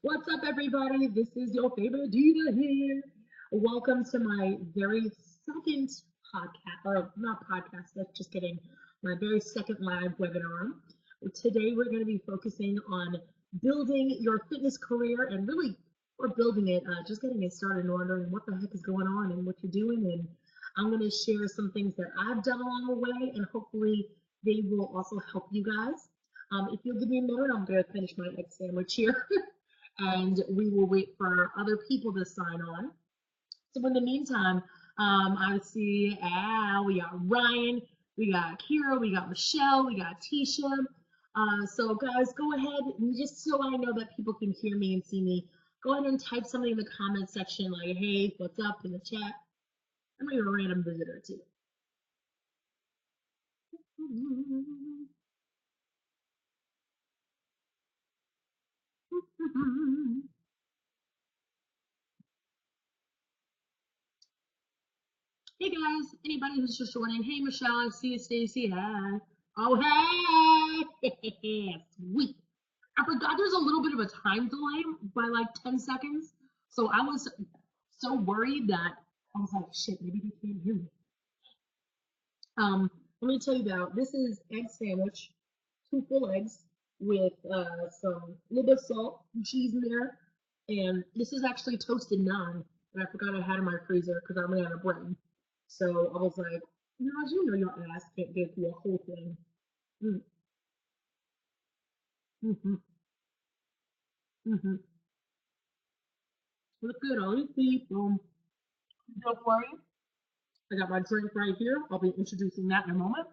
What's up, everybody? This is your favorite diva here. Welcome to my very second podcast, or not podcast, that's just kidding, my very second live webinar. Today, we're going to be focusing on building your fitness career and really, or building it, just getting it started and wondering what the heck is going on and what you're doing. And I'm going to share some things that I've done along the way, and hopefully, they will also help you guys. If you'll give me a minute, I'm going to finish my egg sandwich here. And we will wait for other people to sign on. So in the meantime, I see, we got Ryan, we got Kira, we got Michelle, we got Tisha. So guys, go ahead, just so I know that people can hear me and see me, go ahead and type something in the comment section like, hey, what's up, in the chat. I'm a random visitor too. Hey guys, anybody who's just joining, hey Michelle, I see you, Stacy, hi. Oh hey, sweet. I forgot there's a little bit of a time delay by like 10 seconds. So I was so worried that I was like, shit, maybe they can't hear me. Let me tell you about, this is egg sandwich, 2 full eggs with some little bit of salt and cheese in there. And this is actually toasted naan that I forgot I had in my freezer because I ran out of bread. So I was like, as you know, your ass can't get through a whole thing. Look at all these people. Don't worry. I got my drink right here. I'll be introducing that in a moment.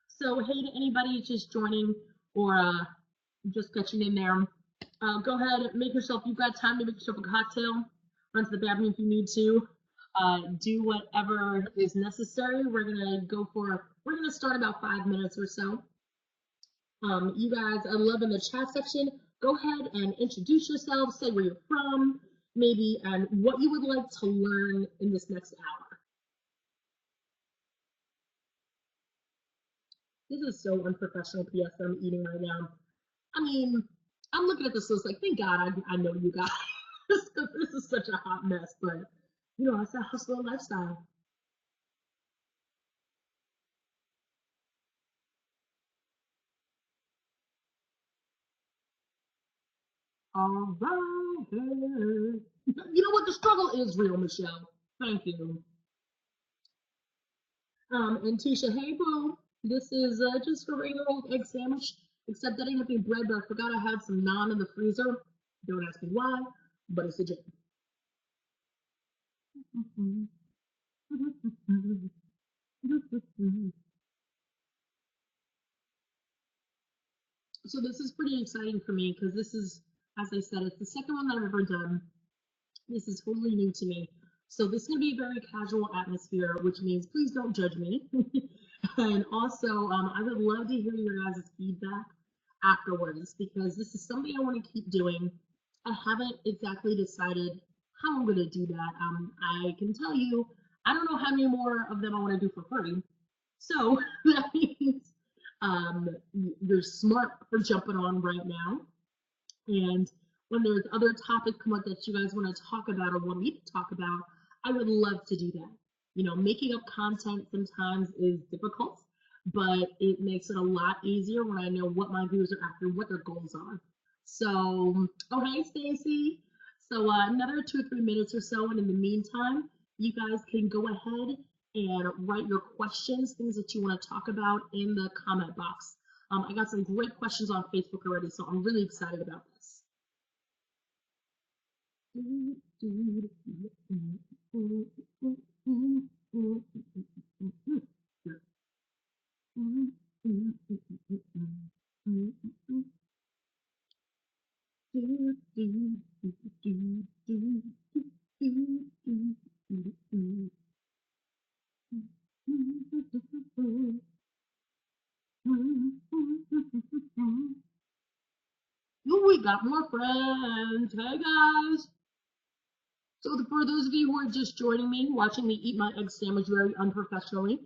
So hey to anybody just joining or just catching in there, go ahead, make yourself, you've got time to make yourself a cocktail, run to the bathroom if you need to. Do whatever is necessary. We're gonna start about 5 minutes or so. You guys, I love in the chat section, go ahead and introduce yourself, say where you're from, maybe, and what you would like to learn in this next hour. This is so unprofessional, PS, I'm eating right now. I mean, I'm looking at this list like, thank God I know you guys. This is such a hot mess, but you know, it's that hustler lifestyle. All right. You know what? The struggle is real, Michelle. Thank you. And Tisha, hey, boo. This is just a regular old egg sandwich, except that I didn't have any bread, but I forgot I had some naan in the freezer. Don't ask me why, but it's a jam. So this is pretty exciting for me because this is, as I said, it's the second one that I've ever done. This is totally new to me. So this is going to be a very casual atmosphere, which means please don't judge me. And also, I would love to hear your guys' feedback afterwards because this is something I want to keep doing. I haven't exactly decided how I'm going to do that. I can tell you, I don't know how many more of them I want to do for free. So that means you're smart for jumping on right now. And when there's other topics come up that you guys want to talk about or want me to talk about, I would love to do that. You know, making up content sometimes is difficult, but it makes it a lot easier when I know what my viewers are after, what their goals are. So, oh, hey, Stacy. So another 2 or 3 minutes or so, and in the meantime, you guys can go ahead and write your questions, things that you want to talk about in the comment box. I got some great questions on Facebook already, so I'm really excited about this. Ooh, we got more friends. Hey guys. So for those of you who are just joining me, watching me eat my egg sandwich very unprofessionally,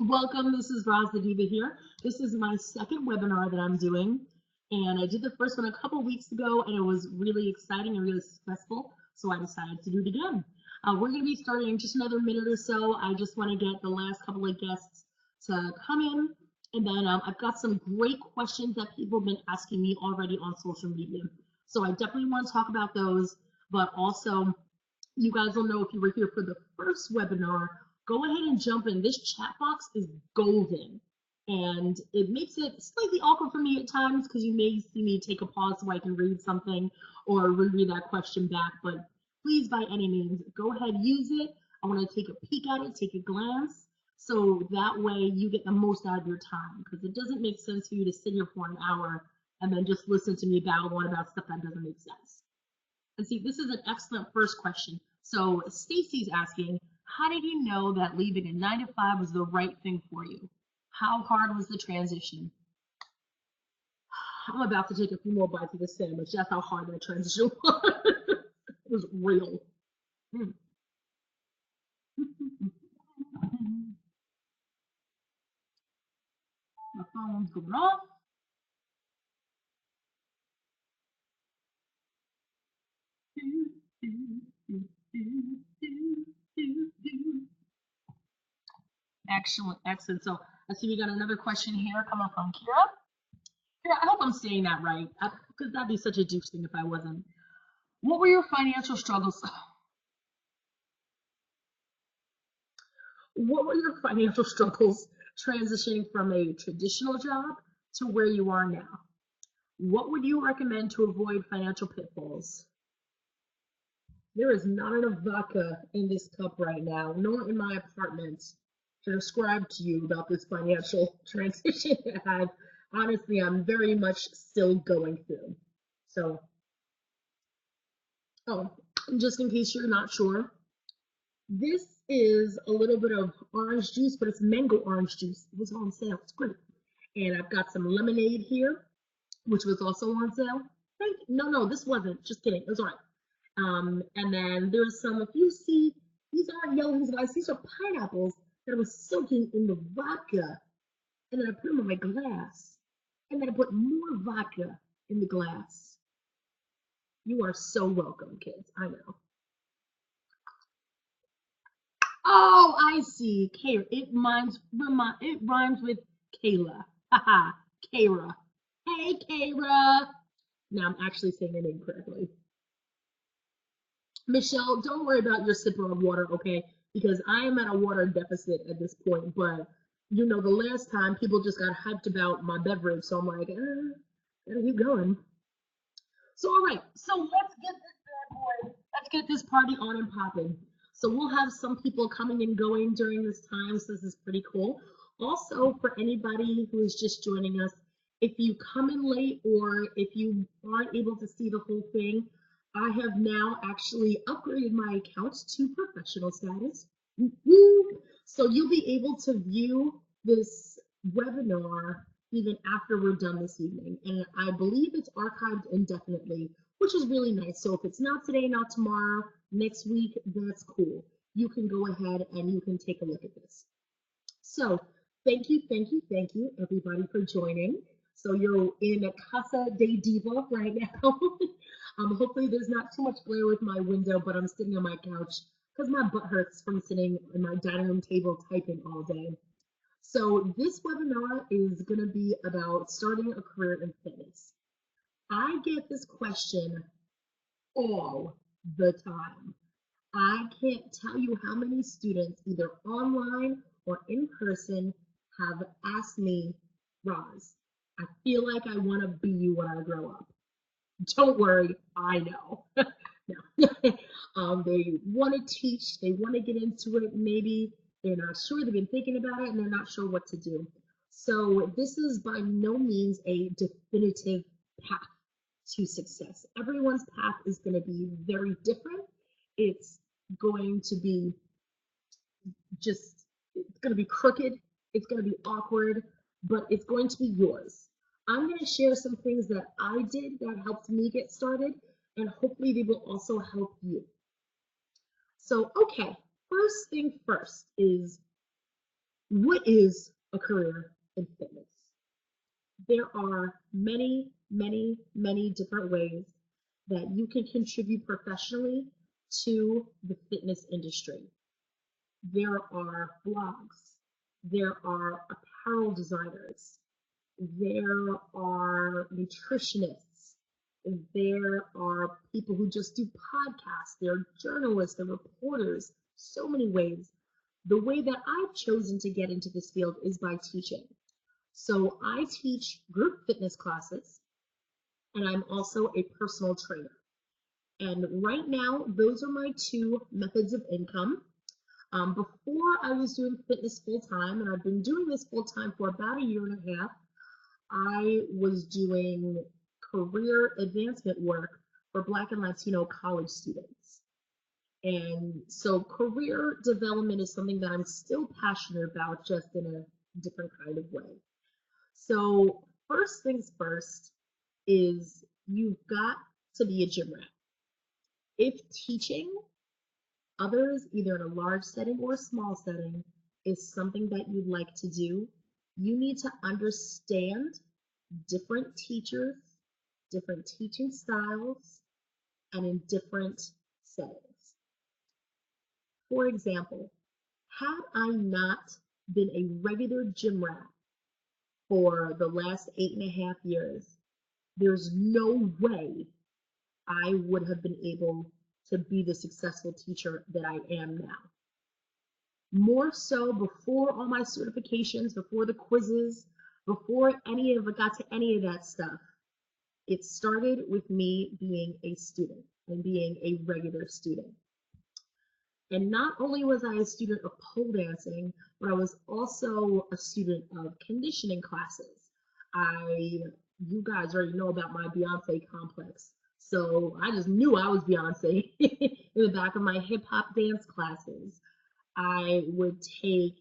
welcome. This is Roz the Diva here. This is my second webinar that I'm doing. And I did the first one a couple weeks ago, and it was really exciting and really successful, so I decided to do it again. We're going to be starting in just another minute or so. I just want to get the last couple of guests to come in, and then I've got some great questions that people have been asking me already on social media. So I definitely want to talk about those, but also you guys will know if you were here for the first webinar, go ahead and jump in. This chat box is golden. And it makes it slightly awkward for me at times because you may see me take a pause so I can read something or reread that question back. But please, by any means, go ahead, use it. I want to take a peek at it, take a glance, so that way you get the most out of your time, because it doesn't make sense for you to sit here for an hour and then just listen to me babble on about stuff that doesn't make sense. And see, this is an excellent first question. So Stacy's asking, how did you know that leaving a 9-to-5 was the right thing for you? How hard was the transition? I'm about to take a few more bites of the sandwich. That's how hard that transition was. It was real. My phone's going off. Excellent, excellent. So I see we got another question here coming from Kira. Kira, I hope I'm saying that right, because that'd be such a douche thing if I wasn't. What were your financial struggles? What were your financial struggles transitioning from a traditional job to where you are now? What would you recommend to avoid financial pitfalls? There is not enough vodka in this cup right now, nor in my apartment, to describe to you about this financial transition that honestly I'm very much still going through. So, just in case you're not sure, this is a little bit of orange juice, but it's mango orange juice. It was on sale. It's great. And I've got some lemonade here, which was also on sale. No, this wasn't. Just kidding. It was all right. And then there's some, if you see, these aren't yellows, guys. These are pineapples that I was soaking in the vodka. And then I put them in my glass. And then I put more vodka in the glass. You are so welcome, kids. I know. Oh, I see. Kayla. It rhymes with Kayla. Haha, Kayra. Hey, Kayra. Now I'm actually saying your name correctly. Michelle, don't worry about your sipper of water, okay? Because I am at a water deficit at this point, but you know, the last time people just got hyped about my beverage, so I'm like, gotta keep going. So, all right, so let's get this party on and popping. So we'll have some people coming and going during this time, so this is pretty cool. Also, for anybody who is just joining us, if you come in late or if you aren't able to see the whole thing, I have now actually upgraded my account to professional status. So you'll be able to view this webinar even after we're done this evening. And I believe it's archived indefinitely, which is really nice. So if it's not today, not tomorrow, next week, that's cool. You can go ahead and you can take a look at this. So thank you, everybody, for joining. So you're in a Casa de Diva right now. Hopefully there's not too much glare with my window, but I'm sitting on my couch because my butt hurts from sitting in my dining room table typing all day. So this webinar is going to be about starting a career in fitness. I get this question all the time. I can't tell you how many students, either online or in person, have asked me, Roz, I feel like I want to be you when I grow up. Don't worry, I know. No. They want to teach, they want to get into it, maybe they're not sure, they've been thinking about it, and they're not sure what to do. So this is by no means a definitive path to success. Everyone's path is going to be very different. It's going to be it's going to be crooked, it's going to be awkward, but it's going to be yours. I'm going to share some things that I did that helped me get started, and hopefully they will also help you. So, okay, first thing first is, what is a career in fitness? There are many many, many different ways that you can contribute professionally to the fitness industry. There are blogs, there are apparel designers, there are nutritionists, there are people who just do podcasts, there are journalists, there are reporters, so many ways. The way that I've chosen to get into this field is by teaching. So I teach group fitness classes, and I'm also a personal trainer. And right now, those are my two methods of income. Before I was doing fitness full time, and I've been doing this full time for about a year and a half, I was doing career advancement work for Black and Latino college students. And so career development is something that I'm still passionate about, just in a different kind of way. So first things first is you've got to be a gym rat. If teaching others, either in a large setting or a small setting, is something that you'd like to do, you need to understand different teachers, different teaching styles, and in different settings. For example, had I not been a regular gym rat for the last 8.5 years, there's no way I would have been able to be the successful teacher that I am now. More so, before all my certifications, before the quizzes, before any of it got to any of that stuff, it started with me being a student and being a regular student. And not only was I a student of pole dancing, but I was also a student of conditioning classes. You guys already know about my Beyonce complex. So I just knew I was Beyonce in the back of my hip hop dance classes. I would take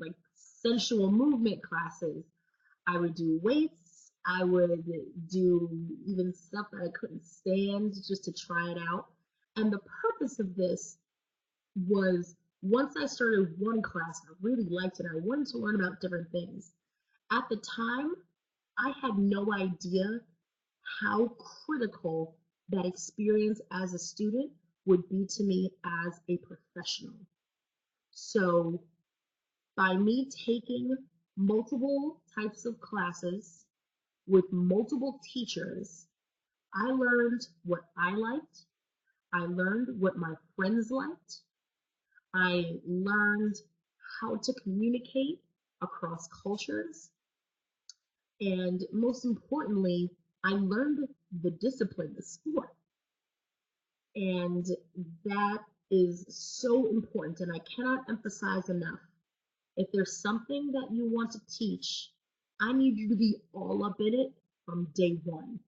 like sensual movement classes. I would do weights. I would do even stuff that I couldn't stand just to try it out. And the purpose of this was, once I started one class, I really liked it. I wanted to learn about different things. At the time, I had no idea how critical that experience as a student would be to me as a professional. So by me taking multiple types of classes with multiple teachers, I learned what I liked. I learned what my friends liked. I learned how to communicate across cultures. And most importantly, I learned the discipline, the sport. And that is so important. And I cannot emphasize enough. If there's something that you want to teach, I need you to be all up in it from day one.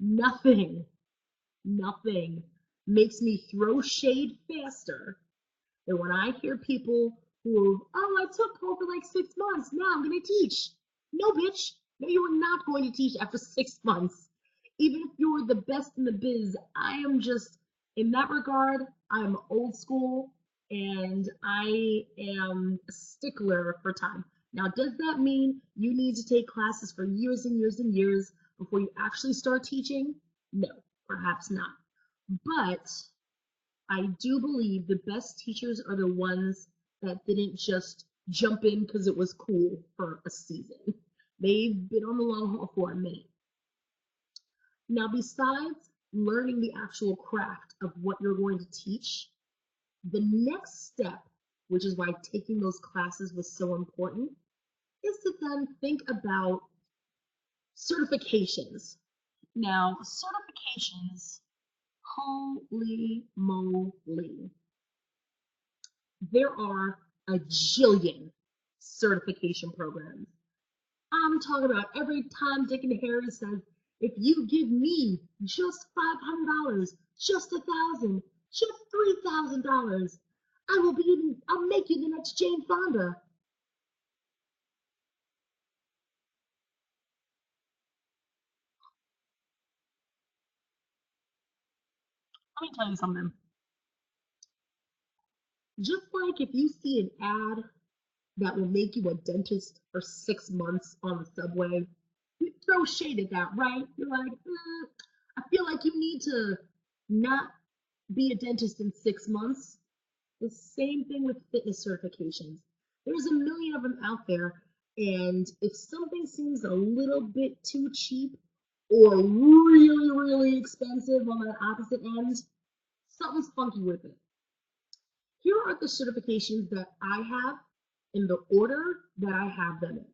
Nothing makes me throw shade faster than when I hear people who, oh, I took pole for like 6 months, now I'm going to teach. No, bitch. No, you are not going to teach after 6 months. Even if you're the best in the biz, I am just, in that regard, I am old school and I am a stickler for time. Now, does that mean you need to take classes for years and years and years before you actually start teaching? No, perhaps not. But I do believe the best teachers are the ones that didn't just jump in because it was cool for a season. They've been on the long haul for a minute. Now, besides learning the actual craft of what you're going to teach, the next step, which is why taking those classes was so important, is to then think about certifications. Now, certifications, holy moly. There are a jillion certification programs. I'm talking about every time Dick and Harry says, if you give me just $500, just $1,000, just $3,000, I'll make you the next Jane Fonda. Let me tell you something. Just like if you see an ad that will make you a dentist for 6 months on the subway, throw shade at that, right? You're like, I feel like you need to not be a dentist in 6 months. The same thing with fitness certifications. There's a million of them out there, and if something seems a little bit too cheap or really, really expensive on the opposite end, something's funky with it. Here are the certifications that I have in the order that I have them in.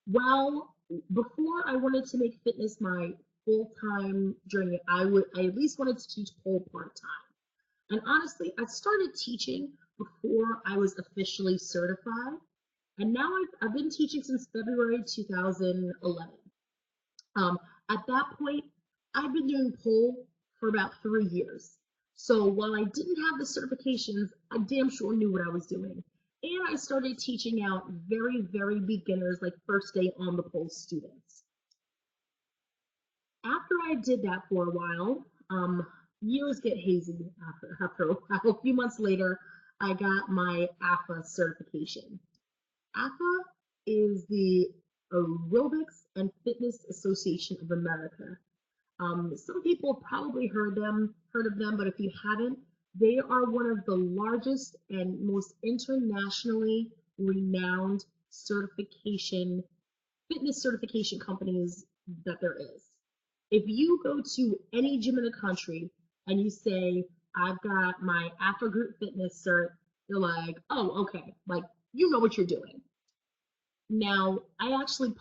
Well, before I wanted to make fitness my full-time journey, I at least wanted to teach pole part-time. And honestly, I started teaching before I was officially certified. And now I've been teaching since February 2011. At that point, I've been doing pole for about 3 years. So while I didn't have the certifications, I damn sure knew what I was doing. And I started teaching out very, very beginners, like first day on the pole students. After I did that for a while, years get hazy after a few months later, I got my AFA certification. AFA is the Aerobics and Fitness Association of America. Some people have probably heard of them, but if you haven't, they are one of the largest and most internationally renowned fitness certification companies that there is. If you go to any gym in the country and you say, I've got my AFA Group Fitness cert, they're like, oh, okay, like, you know what you're doing. Now, I want to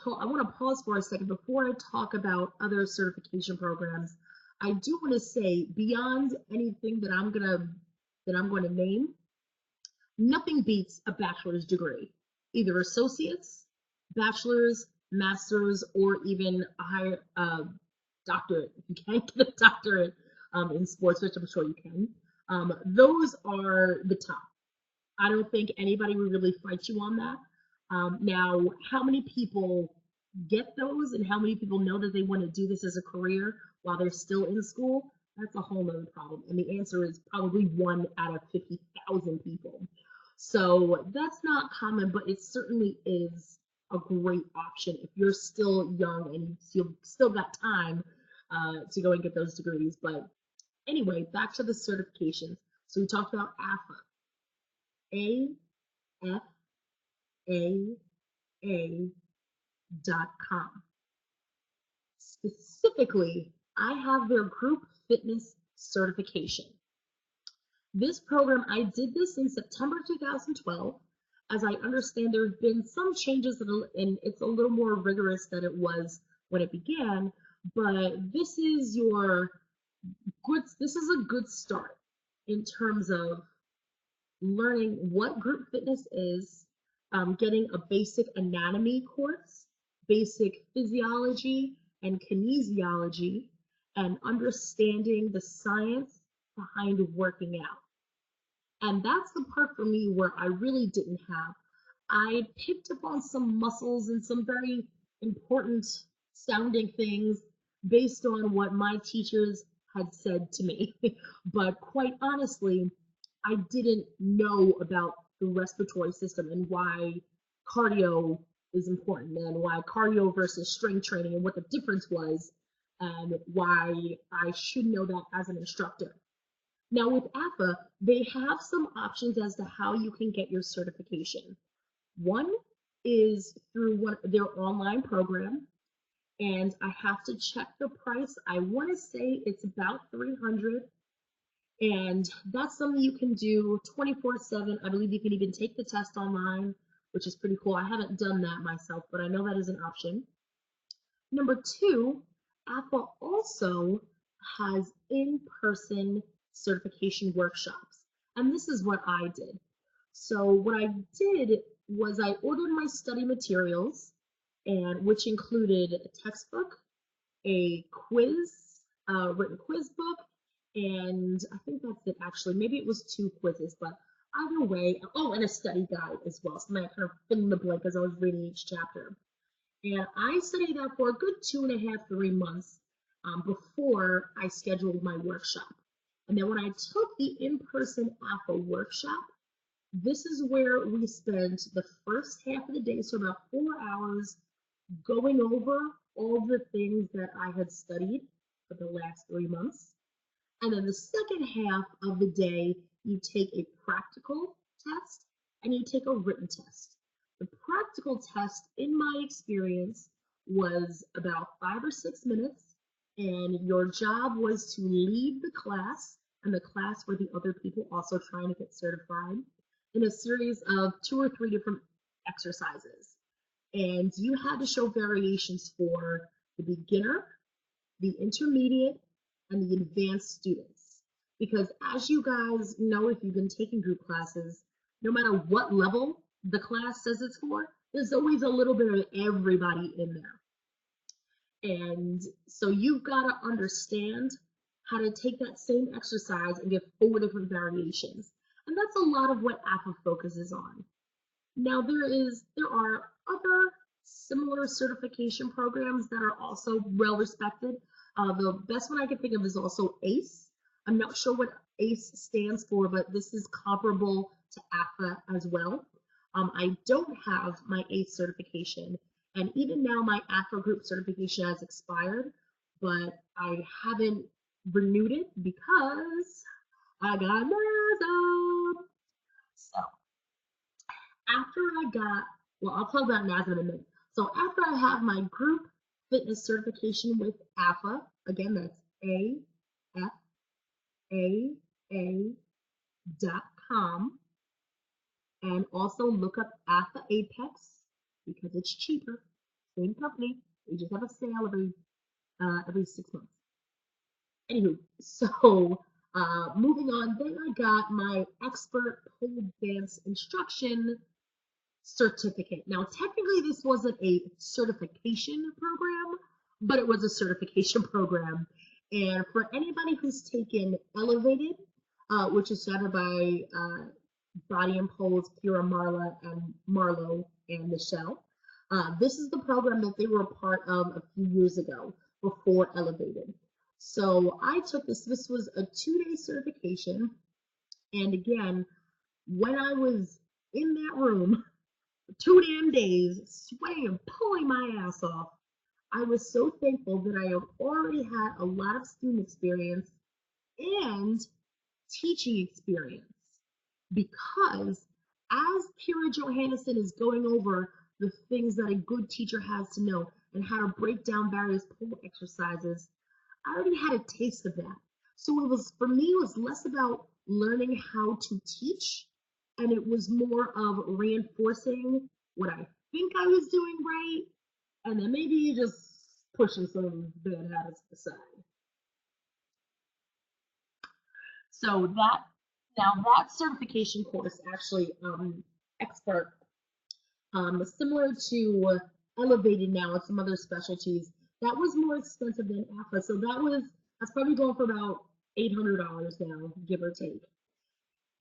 pause for a second before I talk about other certification programs. I do want to say, beyond anything that I'm going to name, nothing beats a bachelor's degree, either associates, bachelor's, master's, or even a higher doctorate. If you can't get a doctorate in sports, which I'm sure you can, those are the top. I don't think anybody would really fight you on that. Now, how many people get those and how many people know that they want to do this as a career while they're still in school? That's a whole nother problem. And the answer is probably 1 out of 50,000 people. So that's not common, but it certainly is a great option if you're still young and you've still got time to go and get those degrees. But anyway, back to the certifications. So we talked about AFA, AFAA.com. Specifically, I have their group fitness certification. This program, I did this in September 2012. As I understand, there have been some changes and it's a little more rigorous than it was when it began, but this is a good start in terms of learning what group fitness is, getting a basic anatomy course, basic physiology and kinesiology, and understanding the science behind working out. And that's the part for me where I really didn't have. I picked up on some muscles and some very important sounding things based on what my teachers had said to me. But quite honestly, I didn't know about the respiratory system and why cardio is important and why cardio versus strength training and what the difference was and why I should know that as an instructor. Now with AFA, they have some options as to how you can get your certification. One is through their online program, and I have to check the price. I want to say it's about $300, and that's something you can do 24/7. I believe you can even take the test online, which is pretty cool. I haven't done that myself, but I know that is an option. Number two, AFA also has in-person certification workshops, and this is what I did. So what I did was I ordered my study materials, and which included a textbook, a quiz, written quiz book, and I think that's it actually. Maybe it was 2 quizzes, but either way, oh, and a study guide as well. So I kind of fill in the blank as I was reading each chapter. And I studied that for a good 2.5, 3 months before I scheduled my workshop. And then when I took the in-person AFA workshop, this is where we spent the first half of the day, so about 4 hours, going over all the things that I had studied for the last 3 months. And then the second half of the day, you take a practical test and you take a written test. The practical test, in my experience, was about 5 or 6 minutes, and your job was to lead the class, and the class were the other people also trying to get certified, in a series of 2 or 3 different exercises. And you had to show variations for the beginner, the intermediate, and the advanced students. Because as you guys know, if you've been taking group classes, no matter what level the class says it's for, there's always a little bit of everybody in there. And so you've got to understand how to take that same exercise and get 4 different variations. And that's a lot of what AFA focuses on. Now there are other similar certification programs that are also well respected. The best one I can think of is also ACE. I'm not sure what ACE stands for, but this is comparable to AFA as well. I don't have my ACE certification, and even now my AFA group certification has expired, but I haven't renewed it because I got NASM. So after I'll talk about NASM in a minute. So after I have my group fitness certification with AFA, again, that's AFAA.com, and also look up AFA Apex because it's cheaper. Same company, we just have a sale every 6 months. Anywho, so moving on, then I got my expert pole dance instruction certificate. Now, technically, this wasn't a certification program, but it was a certification program. And for anybody who's taken Elevated, which is started by Body and Pole's Kira Marlowe and Michelle, this is the program that they were a part of a few years ago before Elevated. So I took this. This was a 2-day certification. And again, when I was in that room, 2 damn days, sweating and pulling my ass off, I was so thankful that I have already had a lot of student experience and teaching experience, because as Kira Johannesson is going over the things that a good teacher has to know and how to break down various pole exercises, I already had a taste of that. So for me, it was less about learning how to teach, and it was more of reinforcing what I think I was doing right, and then maybe just pushing some bad habits aside. So that certification course, actually, expert, similar to Elevated now and some other specialties, that was more expensive than AFA. So that's probably going for about $800 now, give or take.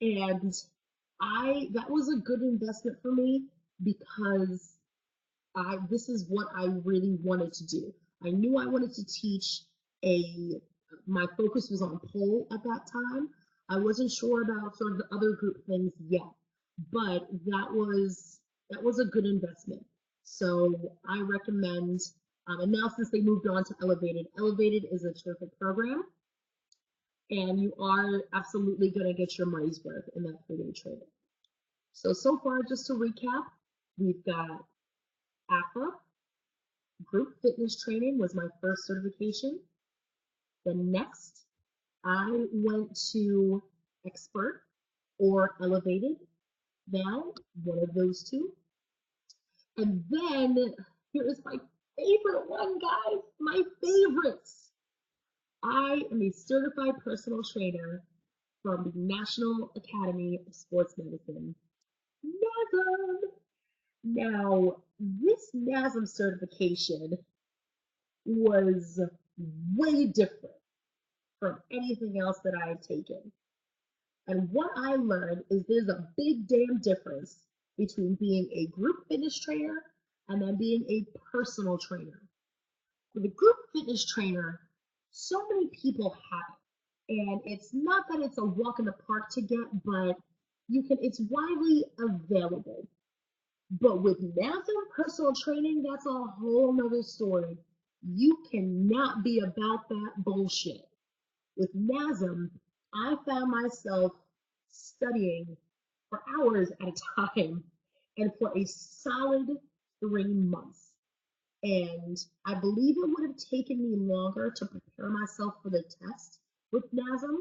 And that was a good investment for me, because this is what I really wanted to do. I knew I wanted to teach my focus was on pole at that time. I wasn't sure about sort of the other group things yet, but that was a good investment. So I recommend, and now since they moved on to Elevated is a terrific program, and you are absolutely going to get your money's worth in that 3-day training. So far, just to recap, we've got AFA, group fitness training was my first certification. Then next, I went to expert or Elevated, now one of those two. And then here is my favorite one, guys, my favorites. I am a certified personal trainer from the National Academy of Sports Medicine, NASM. Now, this NASM certification was way different from anything else that I had taken. And what I learned is there's a big damn difference between being a group fitness trainer and then being a personal trainer. With a group fitness trainer, so many people have it. And it's not that it's a walk in the park to get, but it's widely available. But with NASM personal training, that's a whole nother story. You cannot be about that bullshit. With NASM, I found myself studying for hours at a time and for a solid 3 months. And I believe it would have taken me longer to prepare myself for the test with NASM,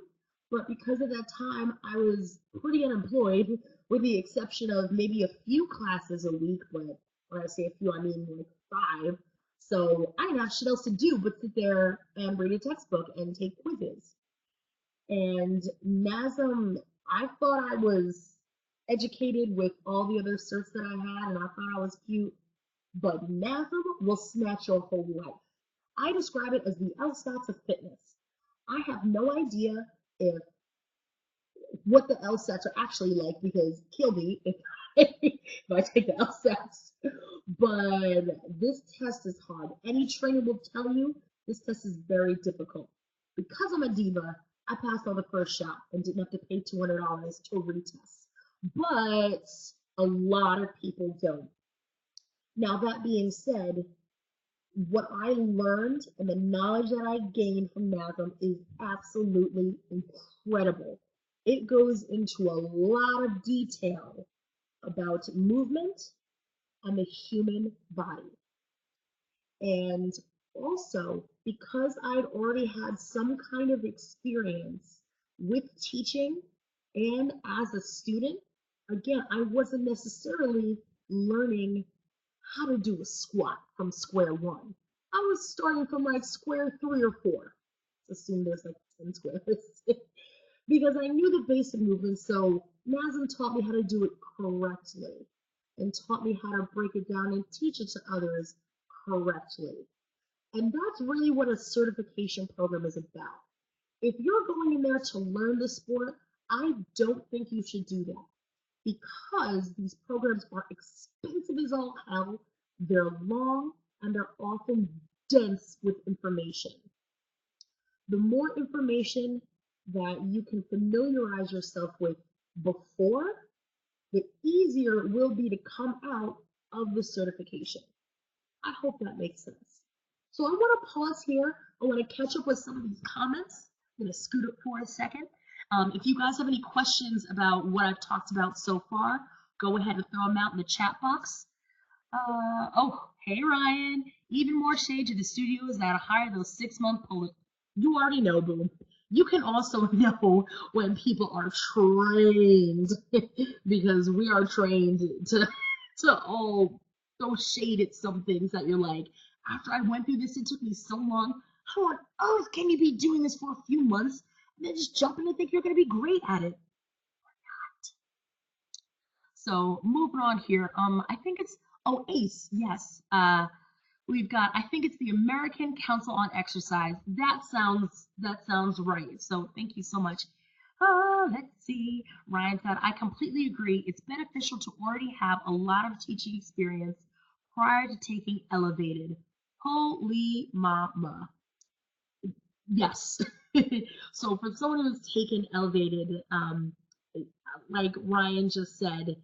but because of that time, I was pretty unemployed, with the exception of maybe a few classes a week. But when I say a few, I mean like 5. So I didn't have shit else to do but sit there and read a textbook and take quizzes. And NASM, I thought I was educated with all the other certs that I had, and I thought I was cute, but NASM will snatch your whole life. I describe it as the LSATs of fitness. I have no idea if what the LSATs are actually like, because kill me if I take the LSATs. But this test is hard. Any trainer will tell you this test is very difficult. Because I'm a diva, I passed on the first shot and didn't have to pay $200 to retest. But a lot of people don't. Now, that being said, what I learned and the knowledge that I gained from NASM is absolutely incredible. It goes into a lot of detail about movement and the human body. And also, because I'd already had some kind of experience with teaching and as a student, again, I wasn't necessarily learning how to do a squat from square one. I was starting from like square 3 or 4. Let's assume there's like 10 squares. Because I knew the basic movements, so NASM taught me how to do it correctly and taught me how to break it down and teach it to others correctly. And that's really what a certification program is about. If you're going in there to learn the sport, I don't think you should do that, because these programs are expensive as all hell, they're long, and they're often dense with information. The more information that you can familiarize yourself with before, the easier it will be to come out of the certification. I hope that makes sense. So I want to pause here. I want to catch up with some of these comments. I'm going to scoot up for a second. If you guys have any questions about what I've talked about so far, go ahead and throw them out in the chat box. Oh, hey Ryan. Even more shade to the studios that hire those 6-month pullers. You already know, boo. You can also know when people are trained, because we are trained to all throw shade at some things that you're like, after I went through this, it took me so long. How on earth can you be doing this for a few months and then just jump in and think you're going to be great at it? So moving on here, I think it's, oh, ACE, yes. We've got, I think it's the American Council on Exercise. That sounds right. So thank you so much. Let's see. Ryan said, I completely agree. It's beneficial to already have a lot of teaching experience prior to taking Elevated. Holy mama. Yes. So for someone who's taken Elevated, like Ryan just said,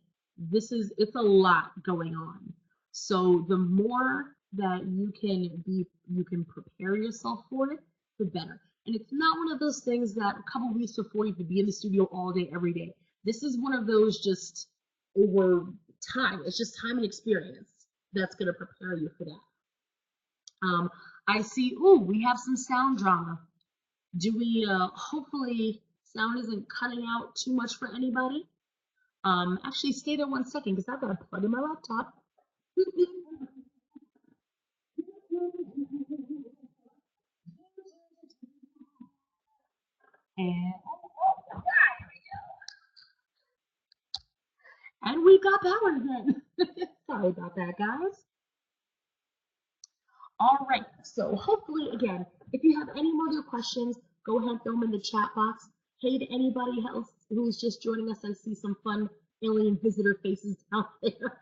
it's a lot going on. So the more that you can prepare yourself for it, the better. And it's not one of those things that a couple weeks before you could be in the studio all day, every day. This is one of those just over time. It's just time and experience that's going to prepare you for that. I see, we have some sound drama. Do we, hopefully sound isn't cutting out too much for anybody. Actually stay there 1 second, because I've got to plug in my laptop. And we got power again. Sorry about that, guys. All right, so hopefully, again, if you have any other questions, go ahead and throw them in the chat box. Hey, to anybody else who's just joining us, I see some fun alien visitor faces out there.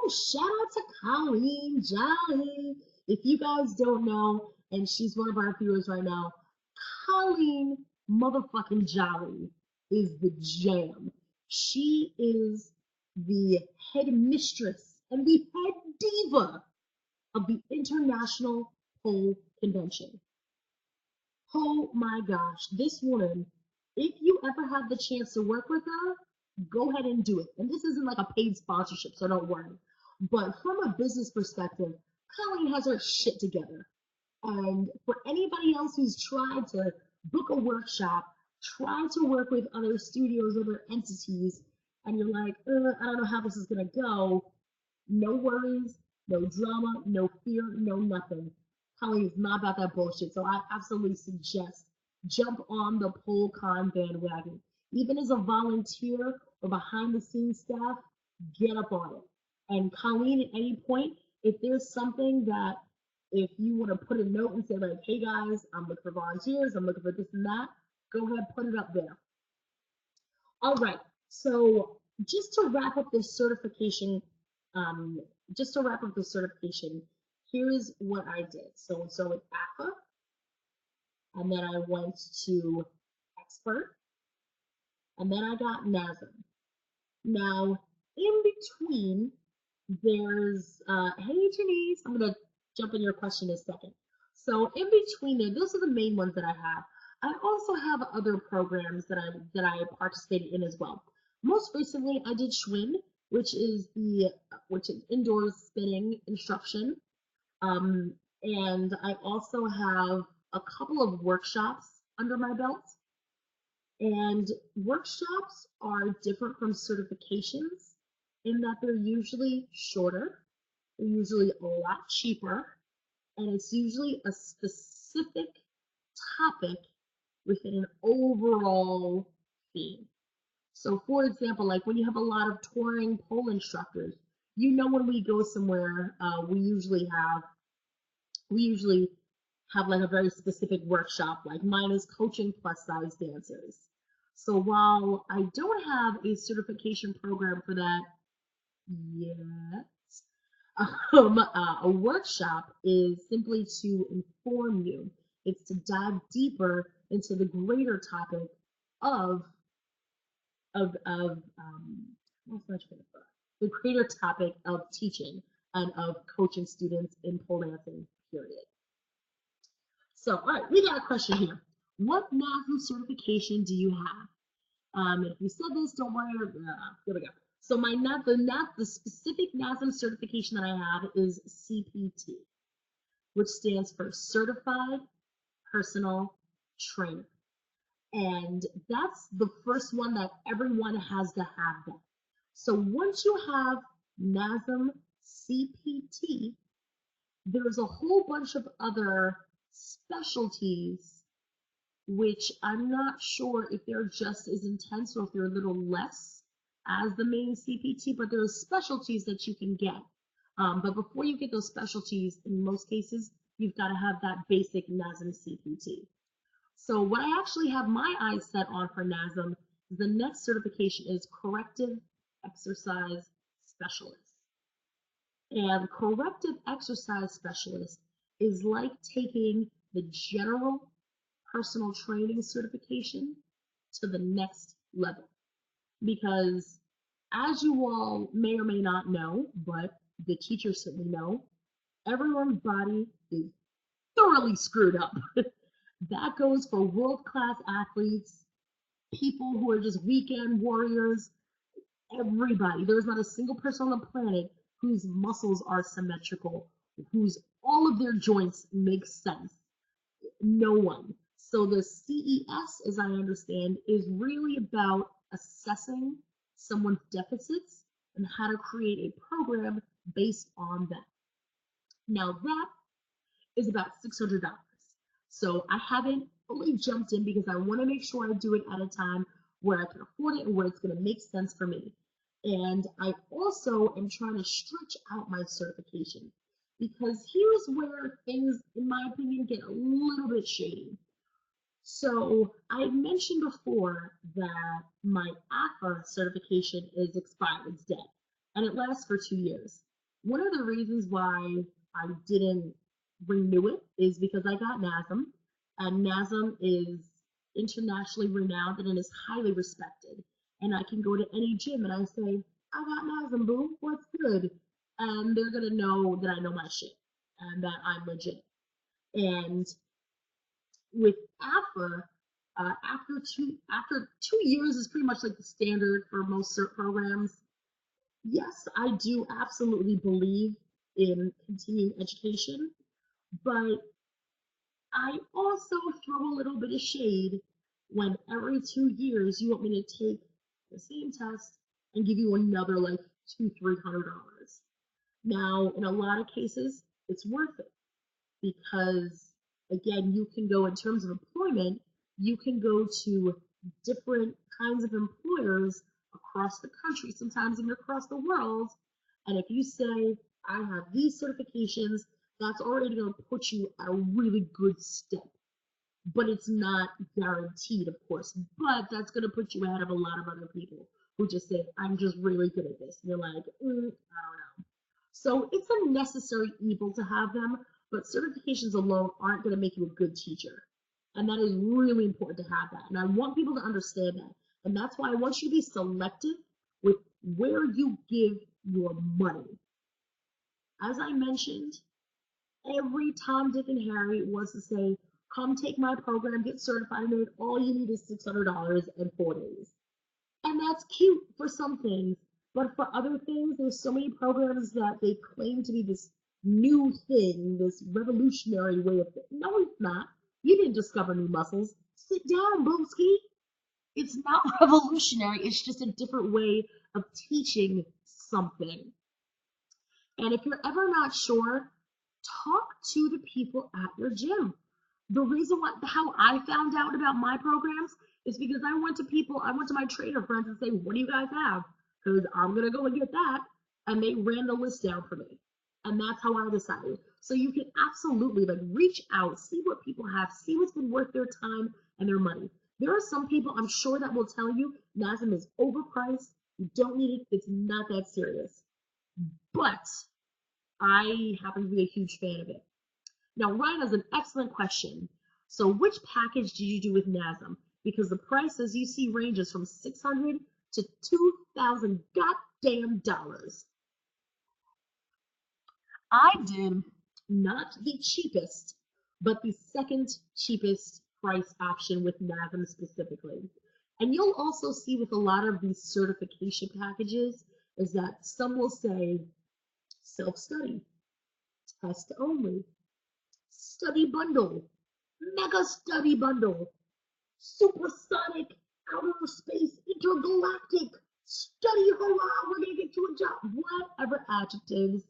Shout out to Colleen Jolly. If you guys don't know, and she's one of our viewers right now, Colleen motherfucking Jolly is the jam. She is the head mistress and the head diva of the International Pole Convention. Oh my gosh, this woman, if you ever have the chance to work with her, go ahead and do it. And this isn't like a paid sponsorship, so don't worry. But from a business perspective, Colleen has her shit together. And for anybody else who's tried to book a workshop, try to work with other studios, other entities, and you're like, I don't know how this is going to go, no worries, no drama, no fear, no nothing. Colleen is not about that bullshit. So I absolutely suggest jump on the PoleCon bandwagon. Even as a volunteer or behind the scenes staff, get up on it. And Colleen, at any point, if there's something that if you want to put a note and say like, hey guys, I'm looking for volunteers, I'm looking for this and that, go ahead, put it up there. All right, so just to wrap up this certification, here's what I did. So with AFA, and then I went to Expert, and then I got NASM. Now, in between, there's, hey Janice, I'm gonna jump in your question in a second. So in between there, those are the main ones that I have. I also have other programs that I participated in as well. Most recently, I did Schwinn, which is indoor spinning instruction. And I also have a couple of workshops under my belt. And workshops are different from certifications in that they're usually shorter, they're usually a lot cheaper, and it's usually a specific topic within an overall theme. So for example, like when you have a lot of touring pole instructors, you know, when we go somewhere, we usually have like a very specific workshop, like mine is coaching plus size dancers. So while I don't have a certification program for that yet, a workshop is simply to inform you. It's to dive deeper into the greater topic of the greater topic of teaching and of coaching students in pole dancing, period. So, all right, we got a question here. What NASM certification do you have? If you said this, don't worry. Here we go. So the specific NASM certification that I have is CPT, which stands for Certified Personal Trainer. And that's the first one that everyone has to have that. So once you have NASM CPT, there's a whole bunch of other specialties, which I'm not sure if they're just as intense or if they're a little less as the main CPT, but there are specialties that you can get. But before you get those specialties, in most cases, you've got to have that basic NASM CPT. So what I actually have my eyes set on for NASM, the next certification is Corrective Exercise Specialist. And Corrective Exercise Specialist is like taking the general personal training certification to the next level. Because as you all may or may not know, but the teachers certainly know, everyone's body is thoroughly screwed up. That goes for world-class athletes, people who are just weekend warriors, everybody. There's not a single person on the planet whose muscles are symmetrical, whose all of their joints make sense. No one. So the CES, as I understand, is really about assessing someone's deficits and how to create a program based on that. Now that is about $600. So I haven't fully jumped in because I want to make sure I do it at a time where I can afford it and where it's going to make sense for me. And I also am trying to stretch out my certification because here's where things, in my opinion, get a little bit shady. So I mentioned before that my AFA certification is expired, it's dead, and it lasts for 2 years. One of the reasons why I didn't renew it is because I got NASM, and NASM is internationally renowned and it is highly respected. And I can go to any gym and I say, I got NASM, boo, what's good? And they're gonna know that I know my shit. and that I'm legit. And with AFA, after 2 years is pretty much like the standard for most cert programs. Yes, I do absolutely believe in continuing education, but I also throw a little bit of shade when every 2 years you want me to take the same test and give you another like $200-300. Now, in a lot of cases, it's worth it because, again, you can go in terms of employment, you can go to different kinds of employers across the country, sometimes even across the world. And if you say, I have these certifications, that's already going to put you at a really good step. But it's not guaranteed, of course. But that's going to put you ahead of a lot of other people who just say, I'm just really good at this. And you're like, I don't know. So it's a necessary evil to have them, but certifications alone aren't going to make you a good teacher. And that is really important to have that. And I want people to understand that. And that's why I want you to be selective with where you give your money. As I mentioned, every Tom, Dick, and Harry wants to say, come take my program, get certified, and all you need is $600 in 4 days. And that's cute for some things, but for other things, there's so many programs that they claim to be this new thing, this revolutionary way of thinking. No, it's not. You didn't discover new muscles. Sit down, Boomski. It's not revolutionary. It's just a different way of teaching something. And if you're ever not sure, talk to the people at your gym. The reason how I found out about my programs is because I went to my trainer friends and say, what do you guys have? Because I'm going to go and get that. And they ran the list down for me. And that's how I decided. So you can absolutely reach out, see what people have, see what's been worth their time and their money. There are some people I'm sure that will tell you NASM is overpriced. You don't need it. It's not that serious. But I happen to be a huge fan of it. Now, Ryan has an excellent question. So which package did you do with NASM? Because the price, as you see, ranges from $600 to $2,000 goddamn dollars. I did not the cheapest, but the second cheapest price option with NASM specifically. And you'll also see with a lot of these certification packages is that some will say self-study, test only, study bundle, mega study bundle, supersonic, outer space, intergalactic, study hurrah, we're gonna get to a job, whatever adjectives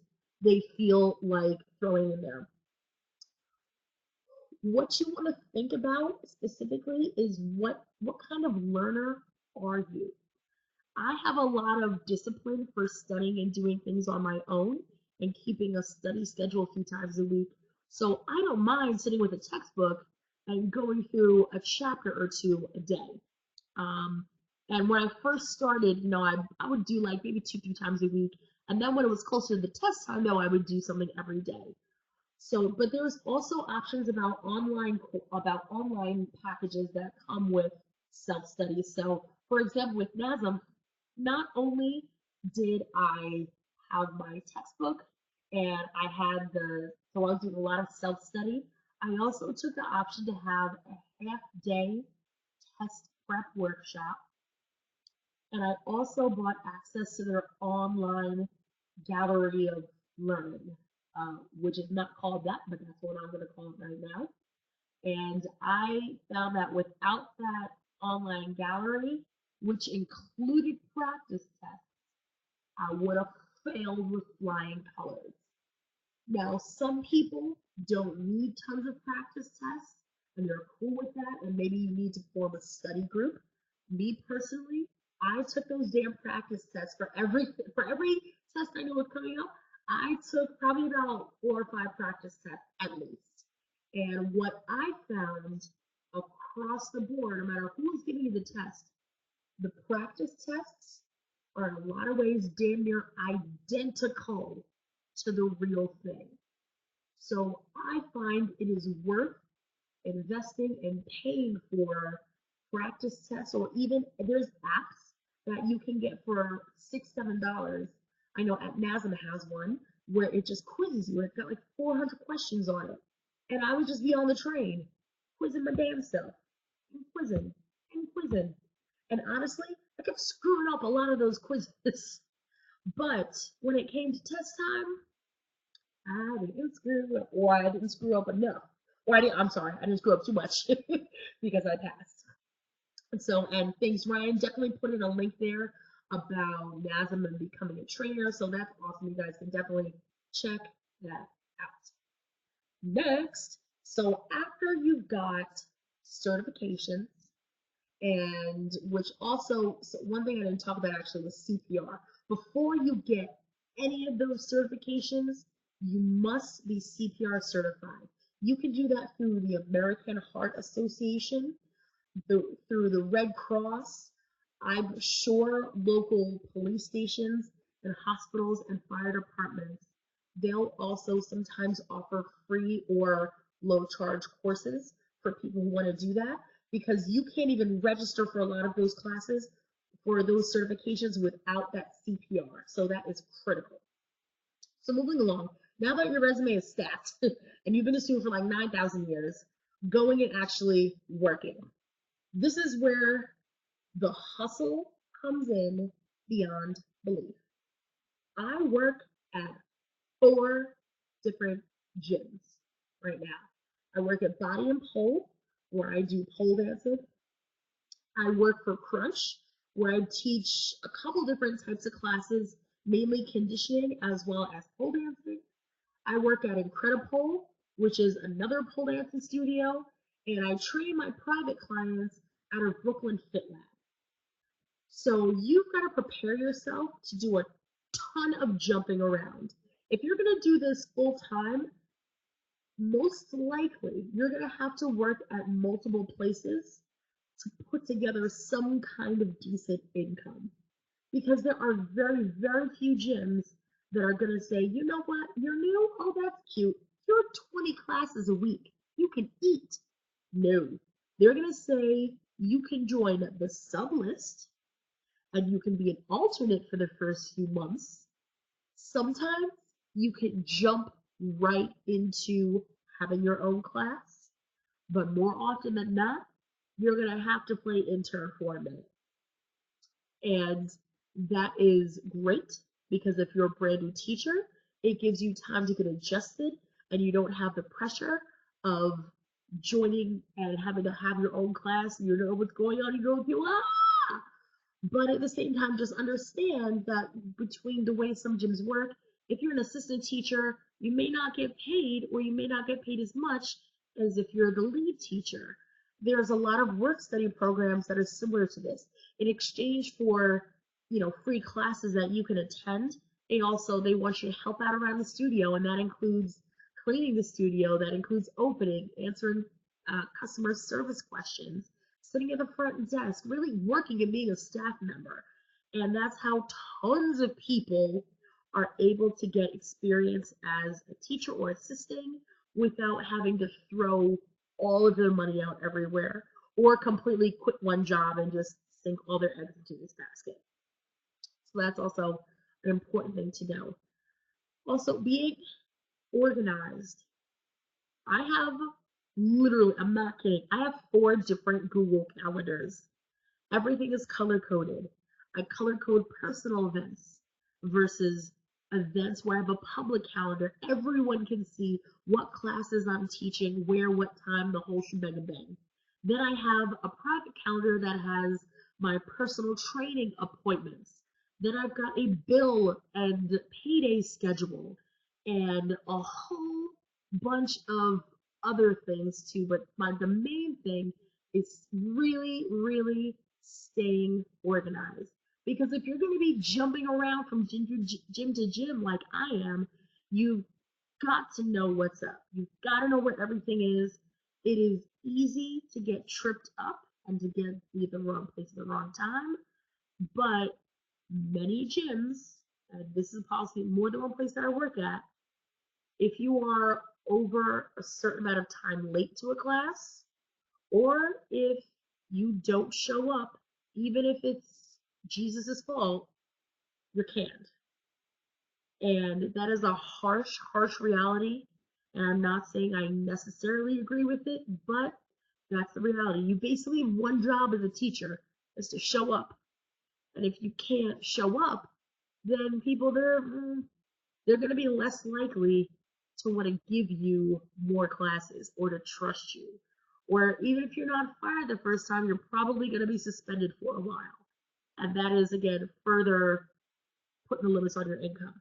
they feel like throwing in there. What you want to think about specifically is what kind of learner are you? I have a lot of discipline for studying and doing things on my own and keeping a study schedule a few times a week. So I don't mind sitting with a textbook and going through a chapter or two a day. And when I first started, I would do like maybe 2-3 times a week. And then when it was closer to the test time, I would do something every day. So, but there's also options about online packages that come with self-study. So, for example, with NASM, not only did I have my textbook and I had so I was doing a lot of self-study, I also took the option to have a half-day test prep workshop. And I also bought access to their online gallery of learning, which is not called that, but that's what I'm going to call it right now. And I found that without that online gallery, which included practice tests, I would have failed with flying colors. Now, some people don't need tons of practice tests, and they're cool with that, and maybe you need to form a study group. Me personally, I took those damn practice tests for every test I know was coming up. I took probably about 4 or 5 practice tests at least. And what I found across the board, no matter who was giving you the test, the practice tests are in a lot of ways damn near identical to the real thing. So I find it is worth investing and paying for practice tests, or even there's apps that you can get for $6-7. I know at NASM has one where it just quizzes you. It's got like 400 questions on it. And I would just be on the train, quizzing my damn self, and quizzing, and quizzing. And honestly, I kept screwing up a lot of those quizzes. But when it came to test time, I didn't screw up, or I didn't screw up enough. I'm sorry, I didn't screw up too much because I passed. And so, and thanks, Ryan. Definitely put in a link there about NASM and becoming a trainer. So that's awesome. You guys can definitely check that out. Next, so after you've got certifications, and which also, so one thing I didn't talk about actually was CPR. Before you get any of those certifications, you must be CPR certified. You can do that through the American Heart Association, through the Red Cross. I'm sure local police stations and hospitals and fire departments, they'll also sometimes offer free or low charge courses for people who want to do that, because you can't even register for a lot of those classes for those certifications without that CPR. So that is critical. So moving along, now that your resume is stacked and you've been a student for like 9,000 years, going and actually working. This is where the hustle comes in beyond belief. I work at 4 different gyms right now. I work at Body and Pole, where I do pole dancing. I work for Crunch, where I teach a couple different types of classes, mainly conditioning as well as pole dancing. I work at Incredipole, which is another pole dancing studio, and I train my private clients out of Brooklyn Fit Lab. So you've got to prepare yourself to do a ton of jumping around. If you're going to do this full time, most likely you're going to have to work at multiple places to put together some kind of decent income. Because there are very, very few gyms that are going to say, you know what, you're new? Oh, that's cute. You're 20 classes a week. You can eat. No. They're going to say you can join the sub list and you can be an alternate for the first few months. Sometimes you can jump right into having your own class, but more often than not, you're going to have to play intern for a minute. And that is great, because if you're a brand new teacher, it gives you time to get adjusted and you don't have the pressure of joining and having to have your own class. You know what's going on, you go with you, ah! But at the same time, just understand that between the way some gyms work, if you're an assistant teacher, you may not get paid, or you may not get paid as much as if you're the lead teacher. There's a lot of work study programs that are similar to this. In exchange for, free classes that you can attend, they want you to help out around the studio, and that includes cleaning the studio, that includes opening, answering customer service questions, sitting at the front desk, really working and being a staff member. And that's how tons of people are able to get experience as a teacher or assisting without having to throw all of their money out everywhere, or completely quit one job and just sink all their eggs into this basket. So that's also an important thing to know. Also, being organized. I have literally, I'm not kidding, I have 4 different Google calendars. Everything is color coded. I color code personal events versus events where I have a public calendar. Everyone can see what classes I'm teaching, where, what time, the whole shebang bang. Then I have a private calendar that has my personal training appointments. Then I've got a bill and payday schedule and a whole bunch of other things too. But the main thing is really, really staying organized. Because if you're going to be jumping around from gym to gym like I am, you've got to know what's up. You've got to know where everything is. It is easy to get tripped up and to be at the wrong place at the wrong time. But many gyms, and this is possibly more than one place that I work at, if you are over a certain amount of time late to a class, or if you don't show up, even if it's Jesus' fault, you're canned. And that is a harsh, harsh reality. And I'm not saying I necessarily agree with it, but that's the reality. You basically have one job as a teacher is to show up. And if you can't show up, then people they're going to be less likely to want to give you more classes or to trust you. Or even if you're not fired the first time, you're probably going to be suspended for a while. And that is, again, further putting the limits on your income.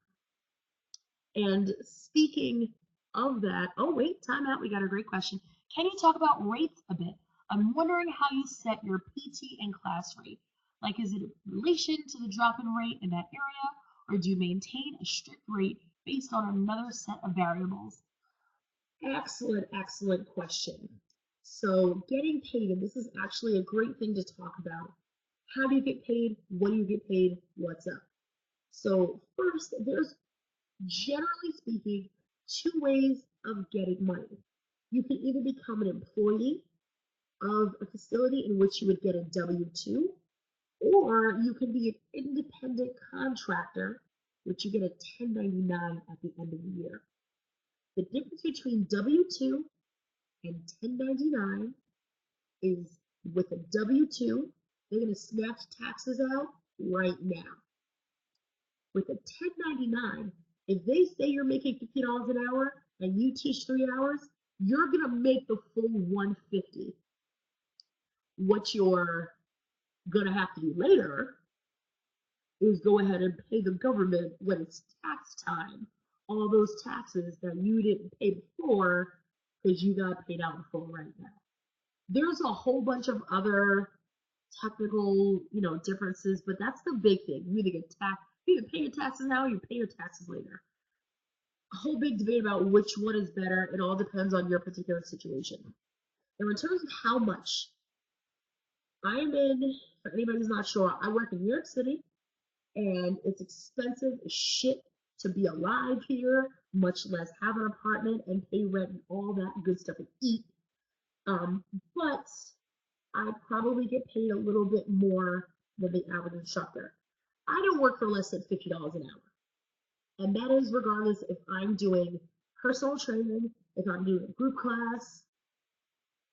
And speaking of that, oh, wait, time out. We got a great question. Can you talk about rates a bit? I'm wondering how you set your PT and class rate. Like, is it in relation to the drop in rate in that area, or do you maintain a strict rate based on another set of variables? Excellent, excellent question. So getting paid, and this is actually a great thing to talk about. How do you get paid? What do you get paid? What's up? So first, there's, generally speaking, two ways of getting money. You can either become an employee of a facility in which you would get a W-2, or you can be an independent contractor, which you get a 1099 at the end of the year. The difference between W-2 and 1099 is with a W-2, they're going to snatch taxes out right now. With a 1099, if they say you're making $50 an hour and you teach 3 hours, you're going to make the full $150. What you're going to have to do later is go ahead and pay the government when it's tax time all those taxes that you didn't pay before because you got paid out in full right now. There's a whole bunch of other technical, differences, but that's the big thing. You either get taxed, you either pay your taxes now or you pay your taxes later. A whole big debate about which one is better. It all depends on your particular situation. Now, in terms of how much, I am in, for anybody who's not sure, I work in New York City, and it's expensive as shit to be alive here, much less have an apartment and pay rent and all that good stuff and eat. But I probably get paid a little bit more than the average instructor. I don't work for less than $50 an hour. And that is regardless if I'm doing personal training, if I'm doing a group class.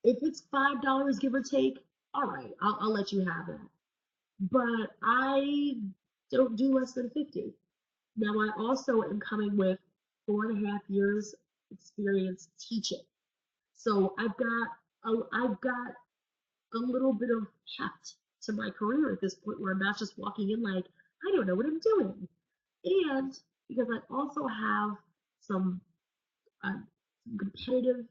If it's $5, give or take, all right, I'll let you have that. But I don't do less than 50. Now, I also am coming with 4.5 years experience teaching. So I've got a little bit of heft to my career at this point where I'm not just walking in like, I don't know what I'm doing. And because I also have some competitive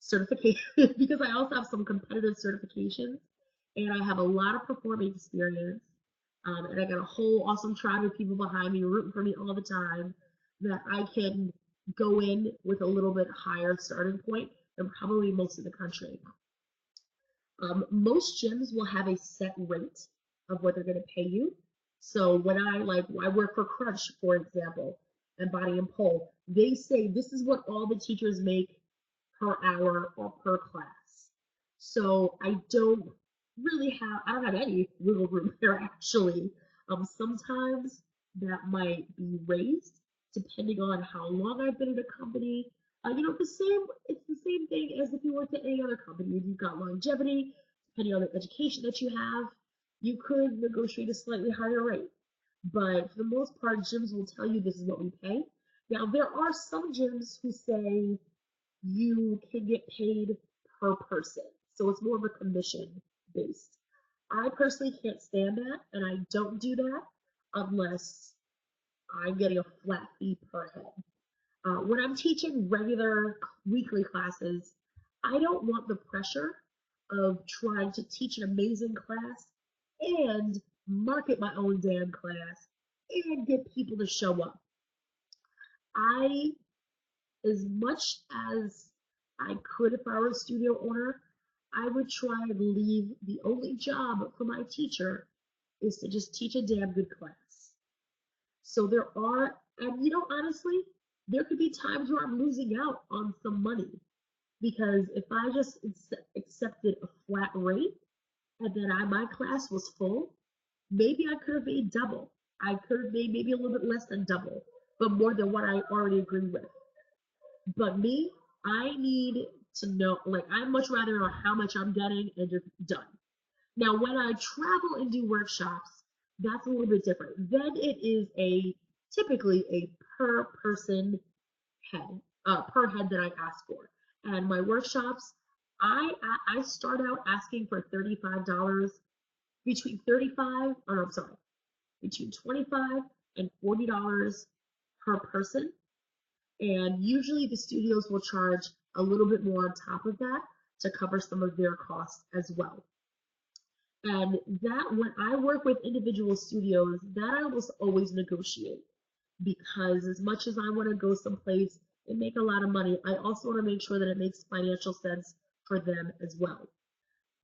certification, because I also have some competitive certifications, and I have a lot of performing experience, and I got a whole awesome tribe of people behind me rooting for me all the time, that I can go in with a little bit higher starting point than probably most of the country. Most gyms will have a set rate of what they're going to pay you. So when I work for Crunch, for example, and Body and Pole, they say this is what all the teachers make per hour or per class. So I don't have any wiggle room there actually. Sometimes that might be raised depending on how long I've been in a company. It's the same thing as if you worked at any other company. If you've got longevity, depending on the education that you have, you could negotiate a slightly higher rate. But for the most part, gyms will tell you this is what we pay. Now, there are some gyms who say you can get paid per person. So it's more of a commission based. I personally can't stand that, and I don't do that unless I'm getting a flat fee per head. When I'm teaching regular weekly classes, I don't want the pressure of trying to teach an amazing class and market my own damn class and get people to show up. As much as I could if I were a studio owner, I would try and leave the only job for my teacher is to just teach a damn good class. So there are, and honestly, there could be times where I'm losing out on some money, because if I just accepted a flat rate and then my class was full, maybe I could have made double. I could have made maybe a little bit less than double, but more than what I already agreed with. But me, I need to know, like, I'd much rather know how much I'm getting and just done. Now, when I travel and do workshops, that's a little bit different. Then it is typically a per person head, per head that I ask for. And my workshops, I start out asking for $35, between 35, or I'm sorry, between $25 and $40 per person. And usually the studios will charge a little bit more on top of that to cover some of their costs as well. And that, when I work with individual studios, that I will always negotiate, because as much as I want to go someplace and make a lot of money, I also want to make sure that it makes financial sense for them as well.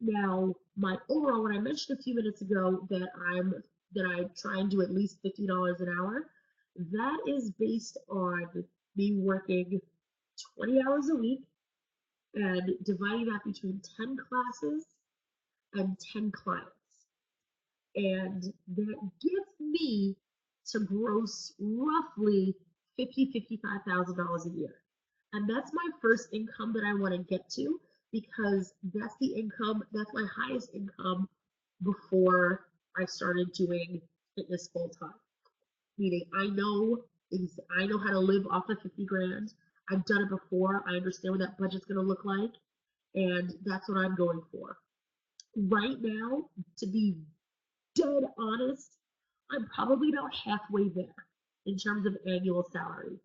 Now, my overall, when I mentioned a few minutes ago that I try and do at least $50 an hour, that is based on me working 20 hours a week and dividing that between 10 classes and 10 clients. And that gets me to gross roughly $50,000 a year. And that's my first income that I want to get to, because that's the income, that's my highest income before I started doing fitness full time. Meaning I know how to live off of 50 grand. I've done it before. I understand what that budget's going to look like, and that's what I'm going for. Right now, to be dead honest, I'm probably about halfway there in terms of annual salary.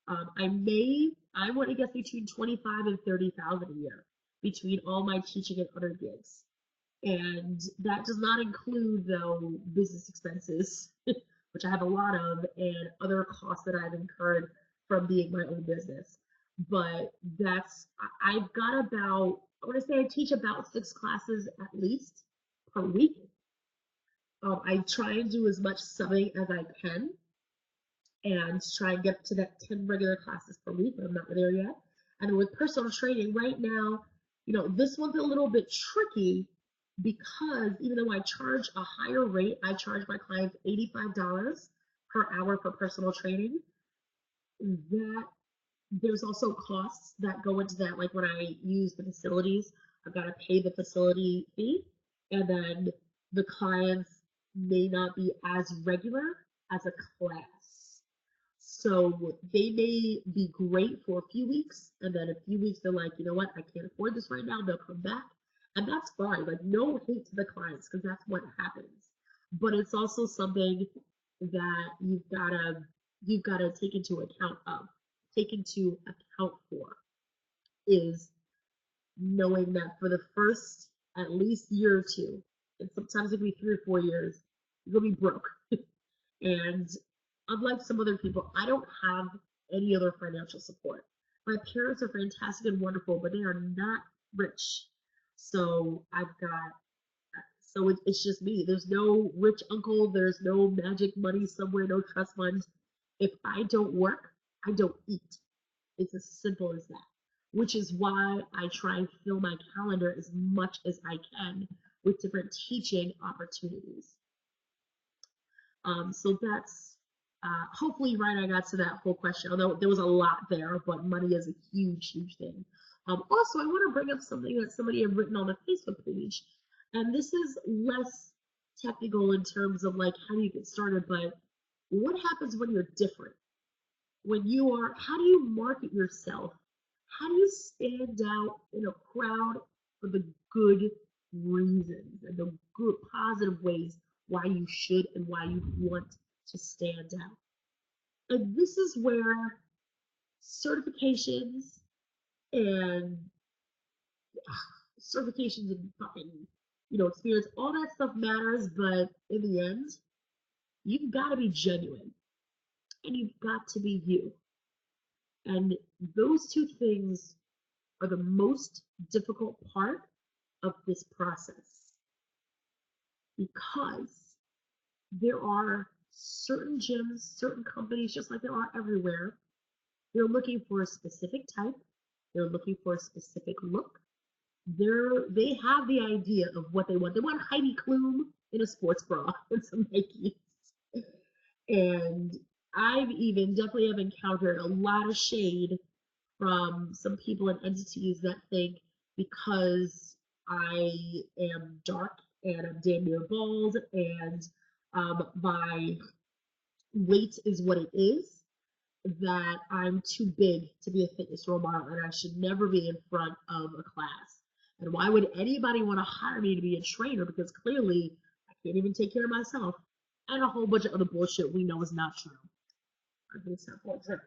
I want to get between 25 and 30,000 a year between all my teaching and other gigs. And that does not include, though, business expenses, which I have a lot of, and other costs that I've incurred from being my own business. But I've got about, I want to say I teach about 6 classes at least per week. I try and do as much subbing as I can and try and get to that 10 regular classes per week, but I'm not there yet. And with personal training right now, this one's a little bit tricky, because even though I charge a higher rate, I charge my clients $85 per hour for personal training. That there's also costs that go into that, like when I use the facilities, I've got to pay the facility fee, and then the clients may not be as regular as a class. So they may be great for a few weeks, and then a few weeks they're like, you know what, I can't afford this right now. They'll come back, and that's fine. Like, no hate to the clients, because that's what happens. But it's also something that you've got to take into account for, is knowing that for the first at least year or two, and sometimes it can be 3 or 4 years, you're gonna be broke. And unlike some other people, I don't have any other financial support. My parents are fantastic and wonderful, but they are not rich. So it's just me. There's no rich uncle. There's no magic money somewhere, no trust fund. If I don't work, I don't eat. It's as simple as that, which is why I try and fill my calendar as much as I can with different teaching opportunities. So that's hopefully, right, I got to that whole question, although there was a lot there, but money is a huge, huge thing. Also, I want to bring up something that somebody had written on the Facebook page, and this is less technical in terms of like how do you get started, but what happens when you're different? How do you market yourself? How do you stand out in a crowd for the good reasons and the good positive ways why you should and why you want to stand out? And this is where certifications and fucking, experience, all that stuff matters, but in the end, you've got to be genuine and you've got to be you. And those two things are the most difficult part of this process, because there are certain gyms, certain companies, just like there are everywhere, they're looking for a specific type, they're looking for a specific look. They have the idea of what they want. They want Heidi Klum in a sports bra and some Nikes. And I've even definitely have encountered a lot of shade from some people and entities that think because I am dark and I'm damn near bald and my weight is what it is, that I'm too big to be a fitness role model and I should never be in front of a class. And why would anybody want to hire me to be a trainer? Because clearly I can't even take care of myself. And a whole bunch of other bullshit we know is not true. I think it's not true.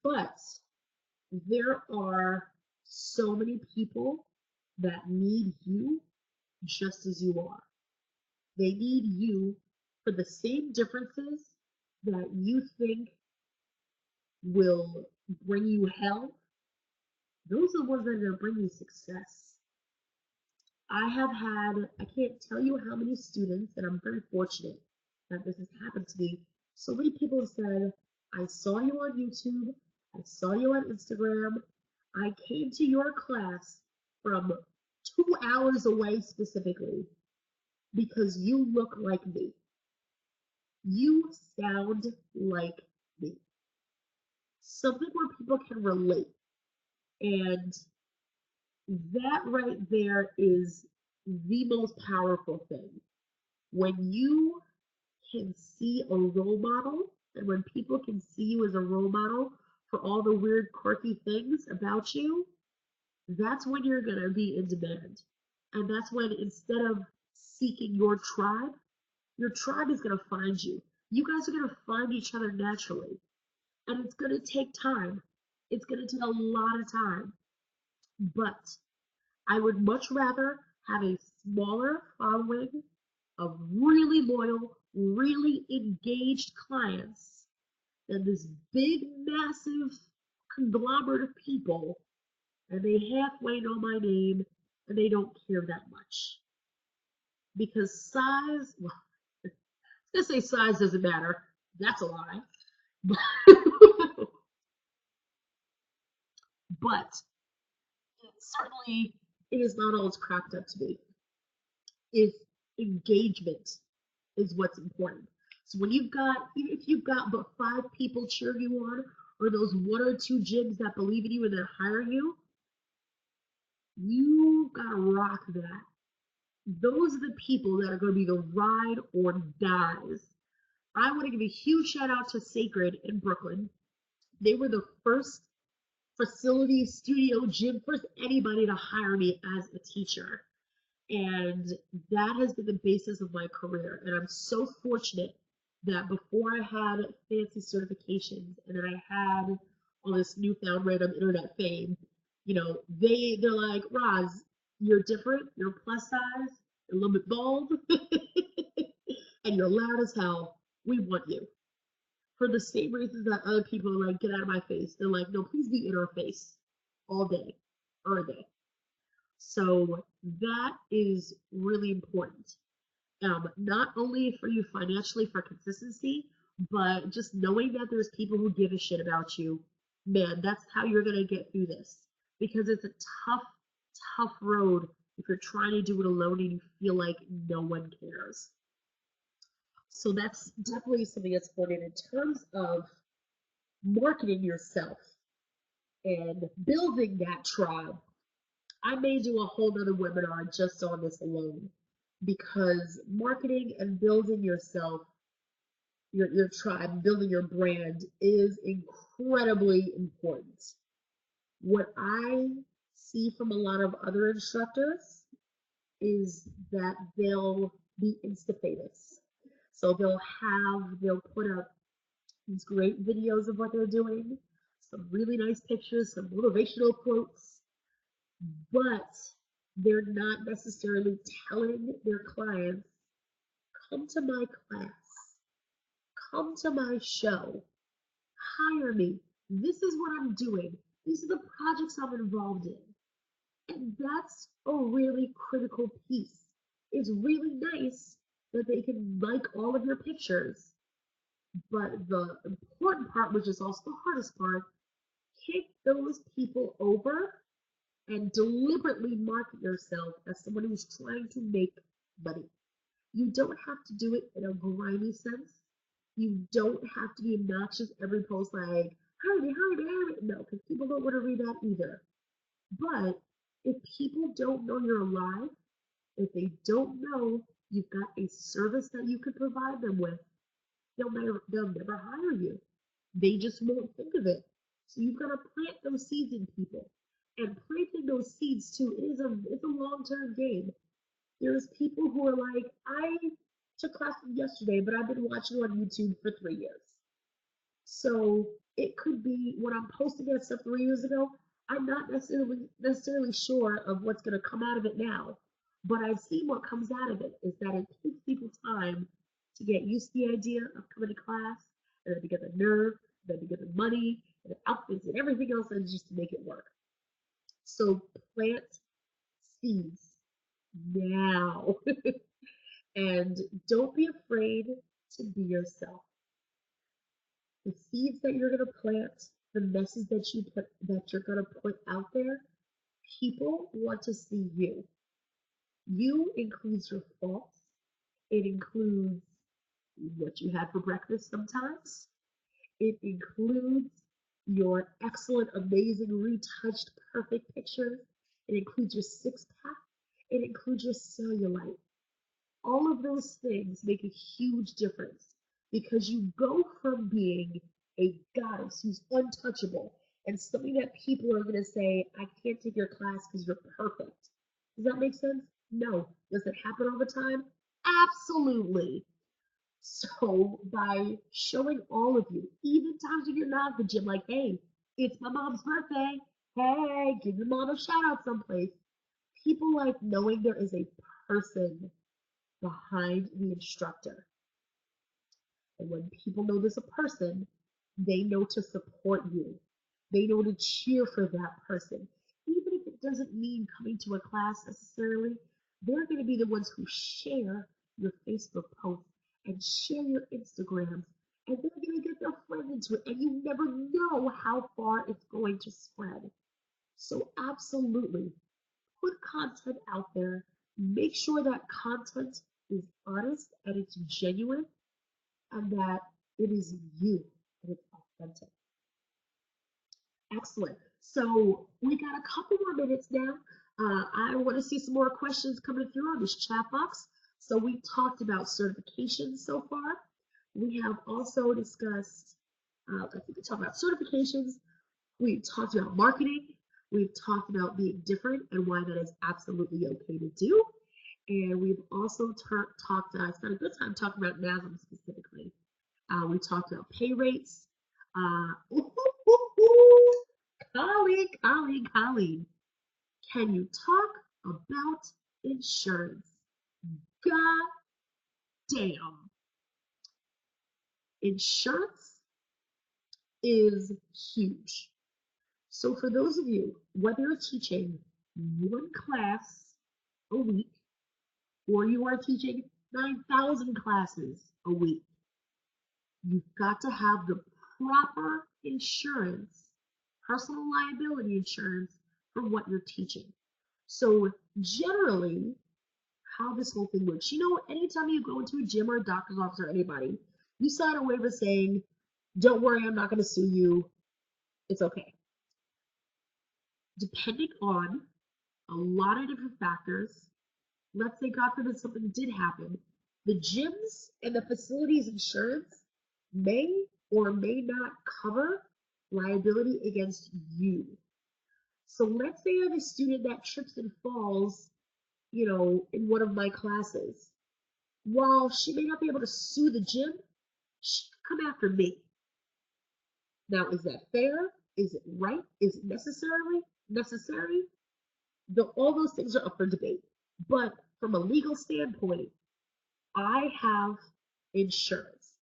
But there are so many people that need you just as you are. They need you for the same differences that you think will bring you hell. Those are the ones that are going to bring you success. I have had, I can't tell you how many students, and I'm very fortunate that this has happened to me. So many people have said, I saw you on YouTube, I saw you on Instagram, I came to your class from 2 hours away specifically because you look like me. You sound like me. Something where people can relate. And that right there is the most powerful thing. When you can see a role model, and when people can see you as a role model for all the weird, quirky things about you, that's when you're going to be in demand. And that's when, instead of seeking your tribe is going to find you. You guys are going to find each other naturally. And it's going to take time. It's going to take a lot of time. But I would much rather have a smaller following of really loyal, really engaged clients than this big, massive conglomerate of people, and they halfway know my name and they don't care that much. Because size, well, I was gonna say size doesn't matter. That's a lie. But certainly it is not all it's cracked up to be. If engagement is what's important. So when you've got, even if you've got but 5 people cheering you on, or those 1 or 2 gyms that believe in you and they're hiring you, you gotta rock that. Those are the people that are going to be the ride or dies. I want to give a huge shout out to Sacred in Brooklyn. They were the first facility, studio, gym, first anybody to hire me as a teacher. And that has been the basis of my career. And I'm so fortunate that before I had fancy certifications and then I had all this newfound random internet fame, you know, they're like, Roz, you're different, you're plus size, you're a little bit bald, and you're loud as hell. We want you. For the same reasons that other people are like, get out of my face. They're like, no, please be in our face all day or a day. So that is really important. Not only for you financially for consistency, but just knowing that there's people who give a shit about you. Man, that's how you're going to get through this. Because it's a tough, tough road if you're trying to do it alone and you feel like no one cares. So that's definitely something that's important in terms of marketing yourself and building that tribe. I may do a whole nother webinar just on this alone, because marketing and building yourself, your tribe, building your brand is incredibly important. What I see from a lot of other instructors is that they'll be insta-famous. So they'll put up these great videos of what they're doing, some really nice pictures, some motivational quotes, but they're not necessarily telling their clients, come to my class, come to my show, hire me, this is what I'm doing, these are the projects I'm involved in. And that's a really critical piece. It's really nice that they can like all of your pictures, but the important part, which is also the hardest part, kick those people over and deliberately market yourself as someone who's trying to make money. You don't have to do it in a grimy sense. You don't have to be obnoxious every post like, hurry, hurry, hurry. No, because people don't want to read that either. But if people don't know you're alive, if they don't know you've got a service that you can provide them with, they'll never hire you. They just won't think of it. So you've got to plant those seeds in people. And planting those seeds too is a long-term game. There's people who are like, I took classes yesterday, but I've been watching on YouTube for 3 years. So it could be when I'm posting that stuff 3 years ago, I'm not necessarily sure of what's going to come out of it now. But I've seen what comes out of it is that it takes people time to get used to the idea of coming to class, and then to get the nerve, then to get the money, and the outfits, and everything else, and just to make it work. So plant seeds now. And don't be afraid to be yourself. The seeds that you're going to plant, the message that you're going to put out there, people want to see you. You includes your faults. It includes what you had for breakfast sometimes. It includes your excellent, amazing, retouched, perfect pictures. It includes your six-pack. It includes your cellulite. All of those things make a huge difference because you go from being a goddess who's untouchable and something that people are going to say, I can't take your class because you're perfect. Does that make sense? No. Does it happen all the time? Absolutely. So by showing all of you, even times when you're not at the gym, like, hey, it's my mom's birthday. Hey, give your mom a shout out someplace. People like knowing there is a person behind the instructor. And when people know there's a person, they know to support you. They know to cheer for that person. Even if it doesn't mean coming to a class necessarily, they're going to be the ones who share your Facebook posts and share your Instagrams. And they're going to get their friends into it. And you never know how far it's going to spread. So absolutely, put content out there. Make sure that content is honest and it's genuine and that it is you and it's authentic. Excellent. So we got a couple more minutes now. I want to see some more questions coming through on this chat box. So we talked about certifications so far. We have also discussed, I think we talked about certifications. We talked about marketing. We've talked about being different and why that is absolutely okay to do. And we've also talked, spent a good time talking about NASM specifically. We talked about pay rates. Colleen, can you talk about insurance? God damn. Insurance is huge. So for those of you, whether you're teaching one class a week or you are teaching 9,000 classes a week, you've got to have the proper insurance, personal liability insurance for what you're teaching. So generally, how this whole thing works, you know, anytime you go into a gym or a doctor's office or anybody, you sign a waiver saying, don't worry, I'm not going to sue you. It's okay. Depending on a lot of different factors, let's say God forbid something did happen, the gyms and the facilities insurance may or may not cover liability against you. So let's say I have a student that trips and falls, you know, in one of my classes. While she may not be able to sue the gym, she can come after me. Now, is that fair? Is it right? Is it necessary? All those things are up for debate. But from a legal standpoint, I have insurance.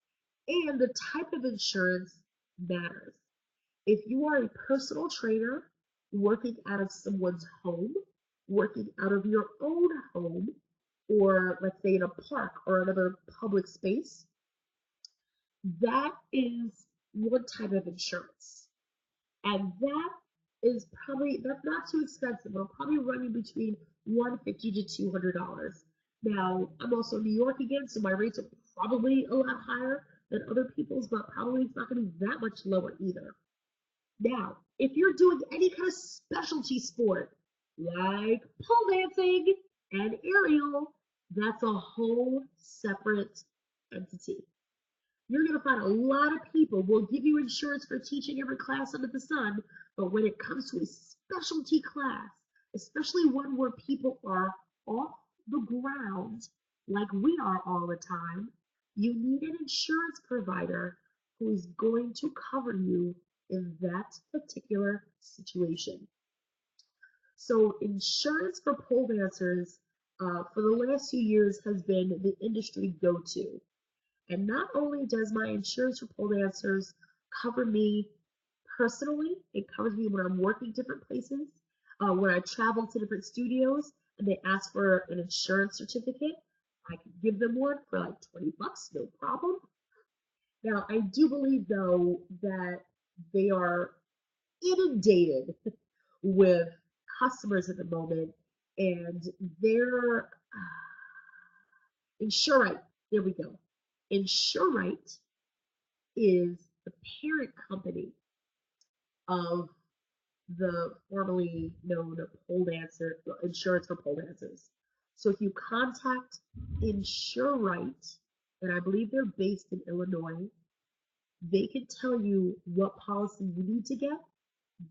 And the type of insurance matters. If you are a personal trainer working out of someone's home, working out of your own home, or let's say in a park or another public space, that is one type of insurance. And that's not too expensive. It'll probably run you between $150 to $200. Now, I'm also in New York again, so my rates are probably a lot higher than other people's, but probably it's not going to be that much lower either. Now, if you're doing any kind of specialty sport, like pole dancing and aerial, that's a whole separate entity. You're going to find a lot of people will give you insurance for teaching every class under the sun, but when it comes to a specialty class, especially one where people are off the ground like we are all the time, you need an insurance provider who is going to cover you in that particular situation. So insurance for pole dancers for the last few years has been the industry go-to. And not only does my insurance for pole dancers cover me personally, it covers me when I'm working different places, when I travel to different studios and they ask for an insurance certificate, I can give them one for like 20 bucks, no problem. Now, I do believe though that they are inundated with customers at the moment, and their Insurite, there we go. Insurite is the parent company of the formerly known pole dancer insurance for pole dancers. So if you contact Insurite, and I believe they're based in Illinois, they can tell you what policy you need to get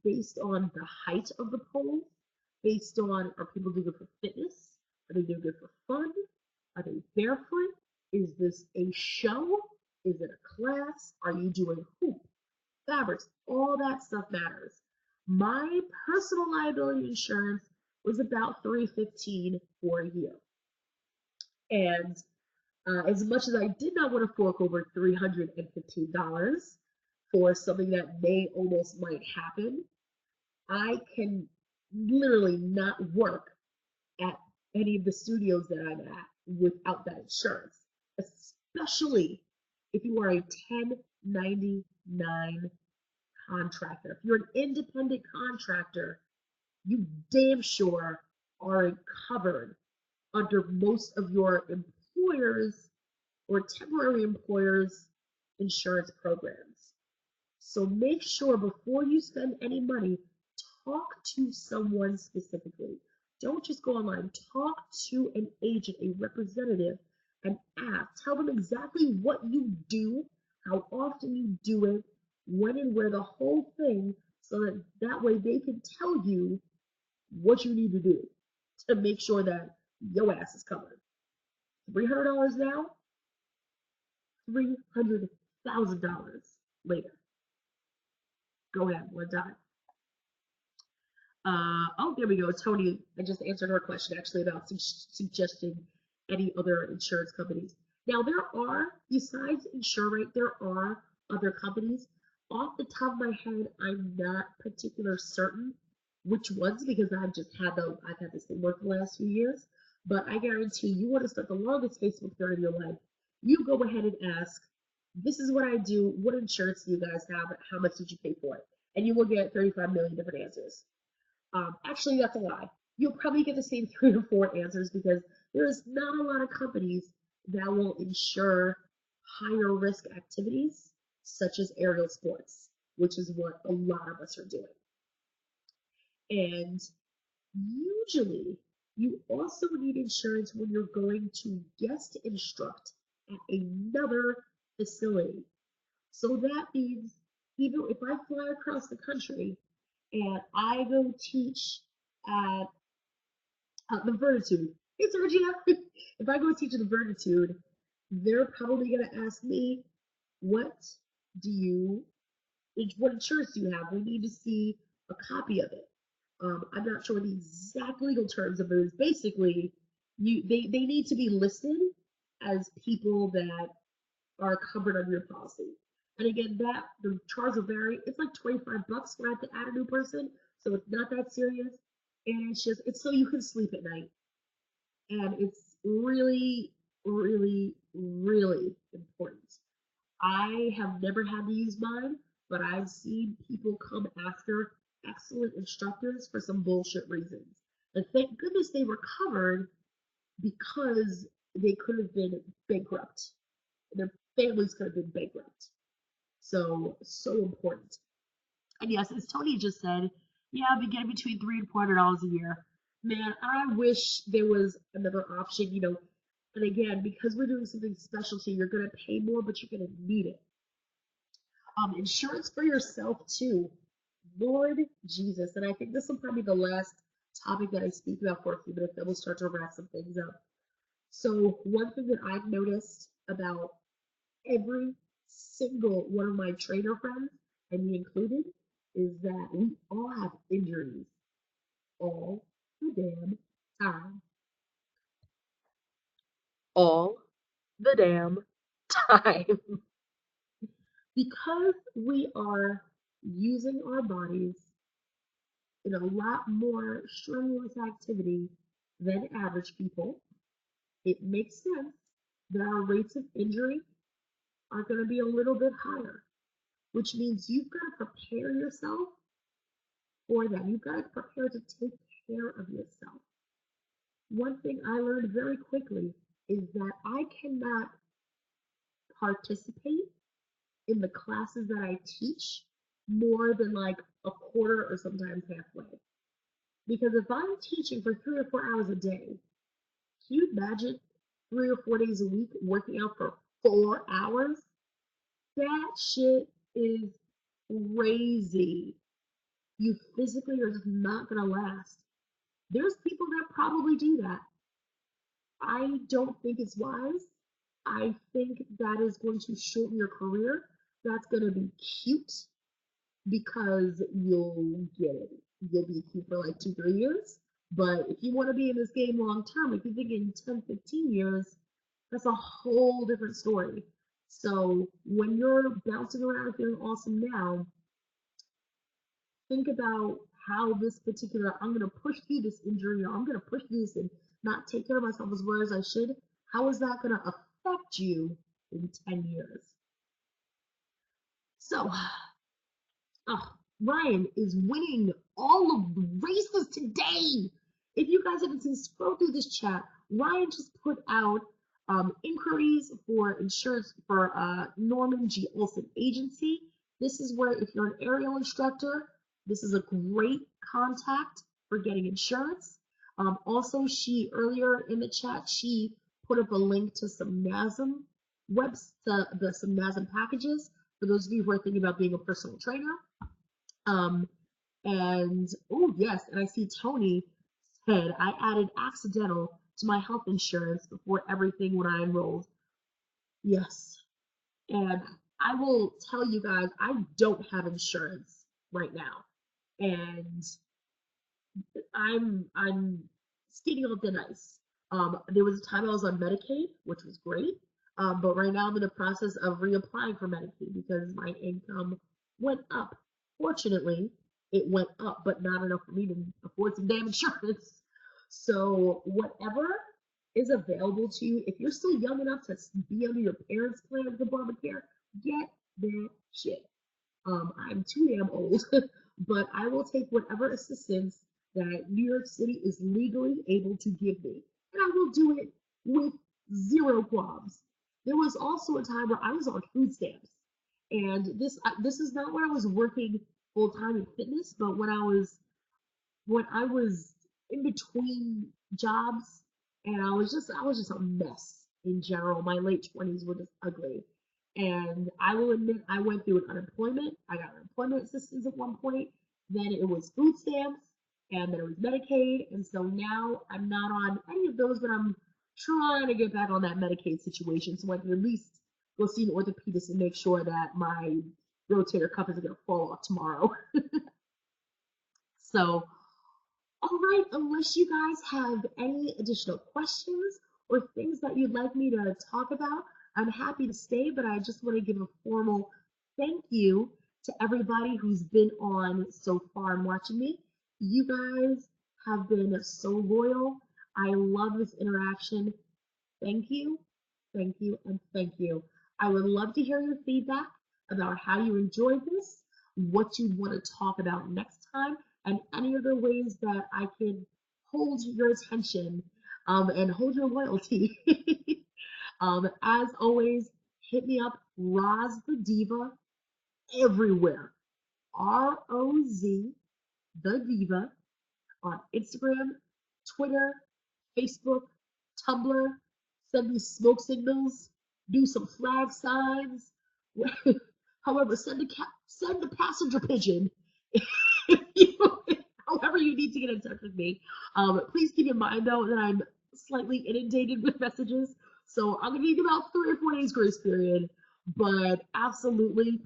based on the height of the pole, based on are people doing it for fitness, are they doing it for fun, are they barefoot, is this a show, is it a class, are you doing hoop, fabrics, all that stuff matters. My personal liability insurance was about $315 for a year, and as much as I did not want to fork over $315 for something that may almost might happen, I can literally not work at any of the studios that I'm at without that insurance, especially if you are a 1099 contractor. If you're an independent contractor, you damn sure are covered under most of your employers or temporary employers insurance programs. So make sure before you spend any money, talk to someone specifically. Don't just go online. Talk to an agent, a representative, and ask. Tell them exactly what you do, how often you do it, when and where, the whole thing, so that way they can tell you what you need to do to make sure that your ass is covered. $300 now, $300,000 later. Go ahead, one time. Oh, there we go. Tony, I just answered her question actually about suggesting any other insurance companies. Now, there are, besides Insurite, there are other companies. Off the top of my head, I'm not particularly certain which ones, because I've had this thing work the last few years. But I guarantee you want to start the longest Facebook thread in your life, you go ahead and ask, this is what I do, what insurance do you guys have, how much did you pay for it? And you will get 35 million different answers. Actually, that's a lie. You'll probably get the same 3 or 4 answers, because there's not a lot of companies that will insure higher risk activities such as aerial sports, which is what a lot of us are doing. And usually you also need insurance when you're going to guest instruct at another facility. So that means even if I fly across the country and I go teach at the Vertitude. Hey, Sergio. If I go teach at the Vertitude, they're probably going to ask me, what insurance do you have? We need to see a copy of it. I'm not sure the exact legal terms of it. Basically, they need to be listed as people that are covered under your policy. And again, the charge will vary. It's like 25 bucks when I have to add a new person, so it's not that serious. And it's so you can sleep at night. And it's really, really, really important. I have never had to use mine, but I've seen people come after excellent instructors for some bullshit reasons. And thank goodness they were covered, because they could have been bankrupt. Their families could have been bankrupt. So, so important. And yes, as Tony just said, yeah, I'll be getting between $300 and $400 a year. Man, I wish there was another option, you know. And again, because we're doing something specialty, you're gonna pay more, but you're gonna need it. Insurance for yourself too. Lord Jesus, and I think this will probably be the last topic that I speak about for a few minutes. Then we'll start to wrap some things up. So one thing that I've noticed about every single one of my trainer friends, and me included, is that we all have injuries all the damn time. All the damn time. Because we are using our bodies in a lot more strenuous activity than average people, it makes sense that our rates of injury are going to be a little bit higher, which means you've got to prepare yourself for that. You've got to prepare to take care of yourself. One thing I learned very quickly is that I cannot participate in the classes that I teach more than like a quarter or sometimes halfway. Because if I'm teaching for 3 or 4 hours a day, can you imagine 3 or 4 days a week working out for 4 hours? That shit is crazy. You physically are just not gonna last. There's people that probably do that. I don't think it's wise. I think that is going to shorten your career. That's going to be cute because you'll get it. You'll be cute for like 2-3 years. But if you want to be in this game long term, if you think in 10-15 years, that's a whole different story. So when you're bouncing around feeling awesome now, think about how this particular, I'm going to push through this injury, or I'm going to push through this and not take care of myself as well as I should. How is that going to affect you in 10 years? So, Ryan is winning all of the races today. If you guys haven't seen, scroll through this chat. Ryan just put out inquiries for insurance for Norman G. Olson Agency. This is where, if you're an aerial instructor, this is a great contact for getting insurance. Also, she earlier in the chat, she put up a link to some NASM some NASM packages for those of you who are thinking about being a personal trainer. And oh yes, and I see Tony said I added accidental to my health insurance before everything when I enrolled. Yes, and I will tell you guys, I don't have insurance right now, and I'm skating on thin ice. There was a time I was on Medicaid, which was great, but right now I'm in the process of reapplying for Medicaid because my income went up. Fortunately, it went up, but not enough for me to afford some damn insurance. So whatever is available to you, if you're still young enough to be under your parents' plan of Obamacare, get that shit. I'm too damn old, but I will take whatever assistance that New York City is legally able to give me, and I will do it with zero qualms. There was also a time where I was on food stamps, and this is not when I was working full time in fitness, but when I was in between jobs, and I was just a mess in general. My late 20s were just ugly. And I will admit, I went through an unemployment. I got unemployment assistance at one point. Then it was food stamps, and then it was Medicaid. And so now I'm not on any of those, but I'm trying to get back on that Medicaid situation so I can at least go see an orthopedist and make sure that my rotator cuff isn't going to fall off tomorrow. So, all right, unless you guys have any additional questions or things that you'd like me to talk about, I'm happy to stay, but I just want to give a formal thank you to everybody who's been on so far and watching me. You guys have been so loyal. I love this interaction. Thank you, thank you, and thank you. I would love to hear your feedback about how you enjoyed this, what you want to talk about next time, and any other ways that I could hold your attention and hold your loyalty. As always, hit me up, Roz the Diva, everywhere. ROZ the Diva on Instagram, Twitter, Facebook, Tumblr. Send me smoke signals, do some flag signs. However, send a passenger pigeon. However you need to get in touch with me. Please keep in mind though that I'm slightly inundated with messages, so I'm gonna need about 3 or 4 days grace period. But absolutely,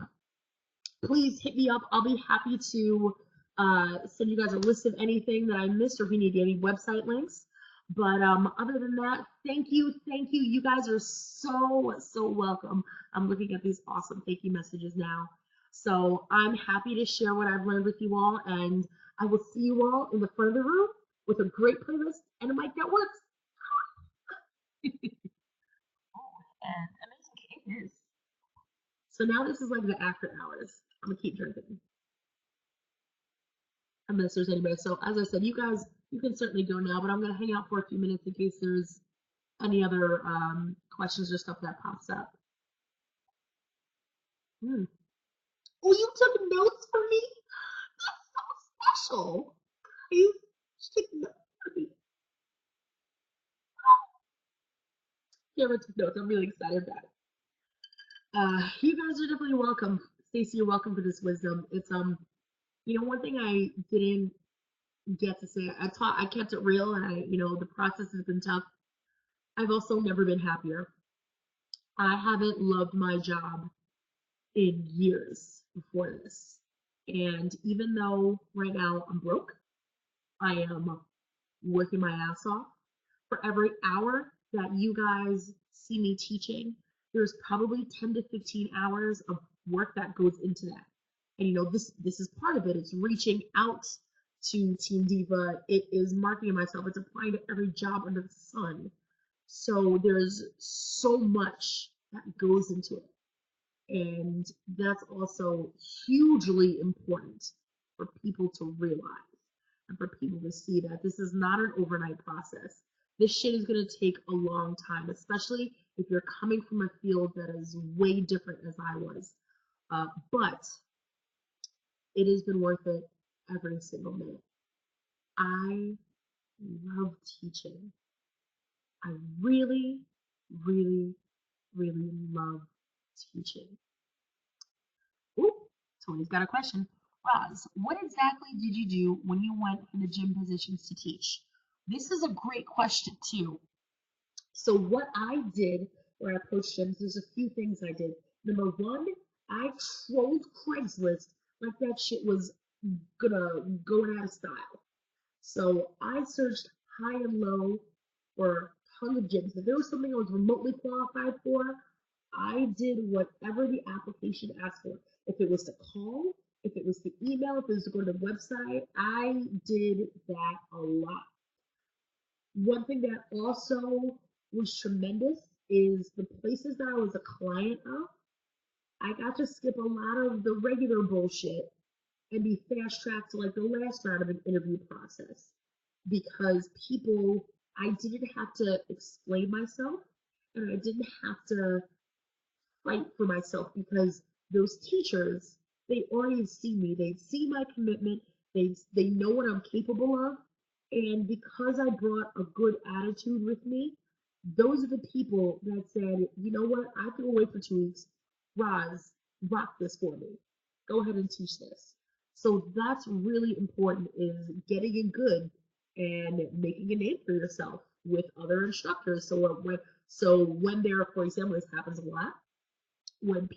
please hit me up. I'll be happy to send you guys a list of anything that I missed, or if you need any website links. But other than that, thank you. You guys are so welcome. I'm looking at these awesome thank you messages now. So I'm happy to share what I've learned with you all, and I will see you all in the front of the room with a great playlist and a mic that works. Oh, and amazing cake is. So now this is like the after hours. I'm gonna keep drinking unless there's anybody. So as I said, you guys, you can certainly go now, but I'm gonna hang out for a few minutes in case there's any other questions or stuff that pops up. Oh, you took notes for me? That's so special. You took notes for me. Never took notes. I'm really excited about it. You guys are definitely welcome. Stacey, you're welcome for this wisdom. It's you know, one thing I didn't get to say, I kept it real, and the process has been tough. I've also never been happier. I haven't loved my job in years before this. And even though right now I'm broke, I am working my ass off. For every hour that you guys see me teaching, there's probably 10 to 15 hours of work that goes into that. And this is part of it. It's reaching out to Team Diva. It is marketing myself. It's applying to every job under the sun. So there's so much that goes into it. And that's also hugely important for people to realize and for people to see that this is not an overnight process. This shit is going to take a long time, especially if you're coming from a field that is way different as I was. But it has been worth it every single minute. I love teaching. I really, really, really love teaching. Ooh, Tony's got a question. Roz, what exactly did you do when you went from the gym positions to teach? This is a great question too. So what I did when I approached gyms, there's a few things I did. Number one, I trolled Craigslist like that shit was going out of style. So I searched high and low for tons of gyms. If there was something I was remotely qualified for, I did whatever the application asked for. If it was to call, if it was to email, if it was to go to the website, I did that a lot. One thing that also was tremendous is the places that I was a client of, I got to skip a lot of the regular bullshit and be fast tracked to like the last round of an interview process, because I didn't have to explain myself, and I didn't have to fight for myself, because those teachers, they already see me, they've seen my commitment, they know what I'm capable of, and because I brought a good attitude with me, those are the people that said, you know what, I can wait for 2 weeks. Roz, rock this for me. Go ahead and teach this. So that's really important, is getting in good and making a name for yourself with other instructors. So when there, for example, this happens a lot, when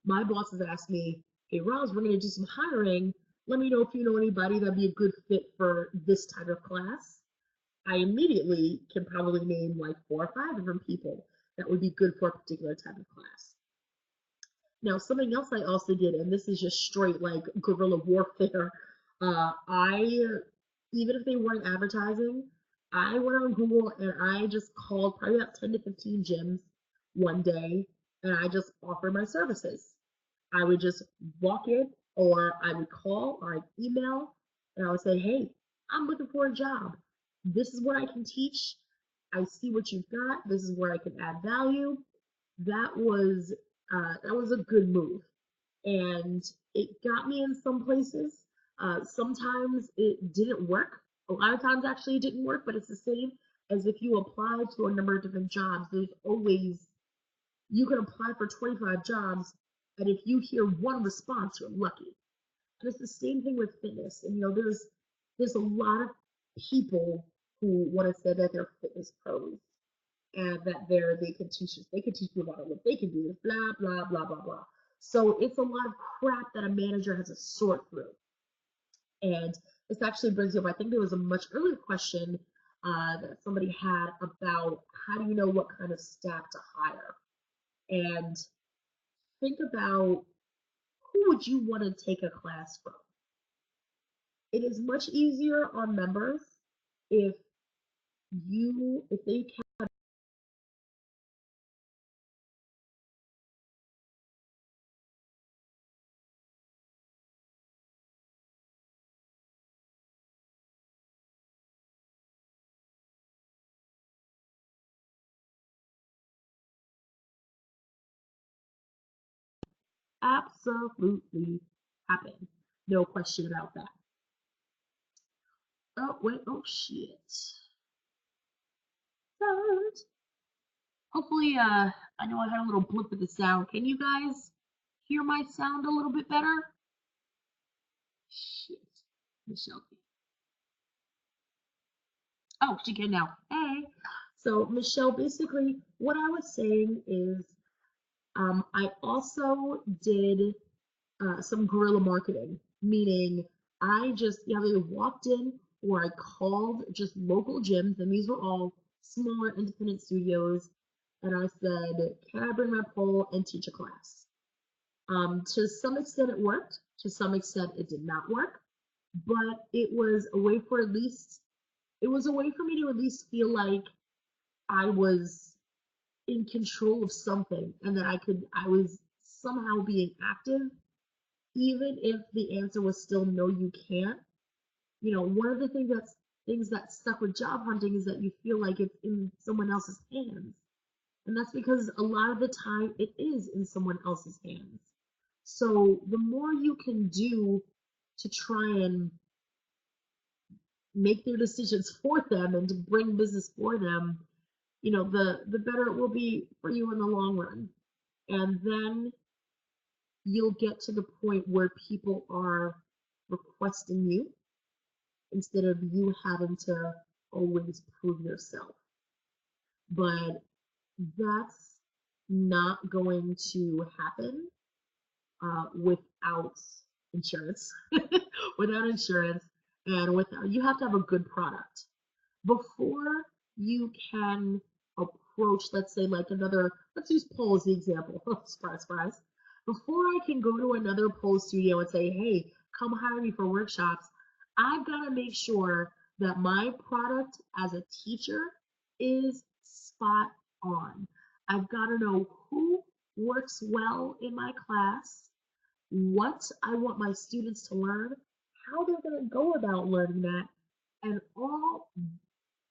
my bosses ask me, hey Roz, we're gonna do some hiring, let me know if you know anybody that'd be a good fit for this type of class. I immediately can probably name like 4 or 5 different people that would be good for a particular type of class. Now, something else I also did, and this is just straight like guerrilla warfare, even if they weren't advertising, I went on Google and I just called probably about 10 to 15 gyms one day, and I just offered my services. I would just walk in, or I would call, or I'd email, and I would say, hey, I'm looking for a job. This is what I can teach. I see what you've got. This is where I can add value. That was a good move, and it got me in some places. Sometimes it didn't work. A lot of times, actually, it didn't work. But it's the same as if you apply to a number of different jobs. There's always, you can apply for 25 jobs, and if you hear one response, you're lucky. And it's the same thing with fitness. And there's a lot of people who want to say that they're fitness pros and that they can teach us, they can teach you about what they can do, this blah blah blah blah blah. So it's a lot of crap that a manager has to sort through. And this actually brings up, I think there was a much earlier question that somebody had about how do you know what kind of staff to hire? And think about, who would you want to take a class from? It is much easier on members if they can. Absolutely happen. No question about that. Oh, wait, oh shit. Hopefully, I know I had a little blip with the sound. Can you guys hear my sound a little bit better? Shit. Michelle. Oh, she can now. Hey. So, Michelle, basically, what I was saying is I also did some guerrilla marketing, meaning I just either walked in or I called just local gyms, and these were all smaller independent studios, and I said, can I bring my pole and teach a class? To some extent it worked, to some extent it did not work, but it was a way for me to at least feel like I was in control of something and that I was somehow being active, even if the answer was still no, you can't. One of the things that stuck with job hunting is that you feel like it's in someone else's hands. And that's because a lot of the time it is in someone else's hands. So the more you can do to try and make their decisions for them and to bring business for them, the better it will be for you in the long run. And then you'll get to the point where people are requesting you instead of you having to always prove yourself. But that's not going to happen without insurance. Without insurance, and you have to have a good product before you can approach, let's say, like let's use pole as the example. Surprise, surprise. Before I can go to another pole studio and say, hey, come hire me for workshops, I've got to make sure that my product as a teacher is spot on. I've got to know who works well in my class, what I want my students to learn, how they're going to go about learning that, and all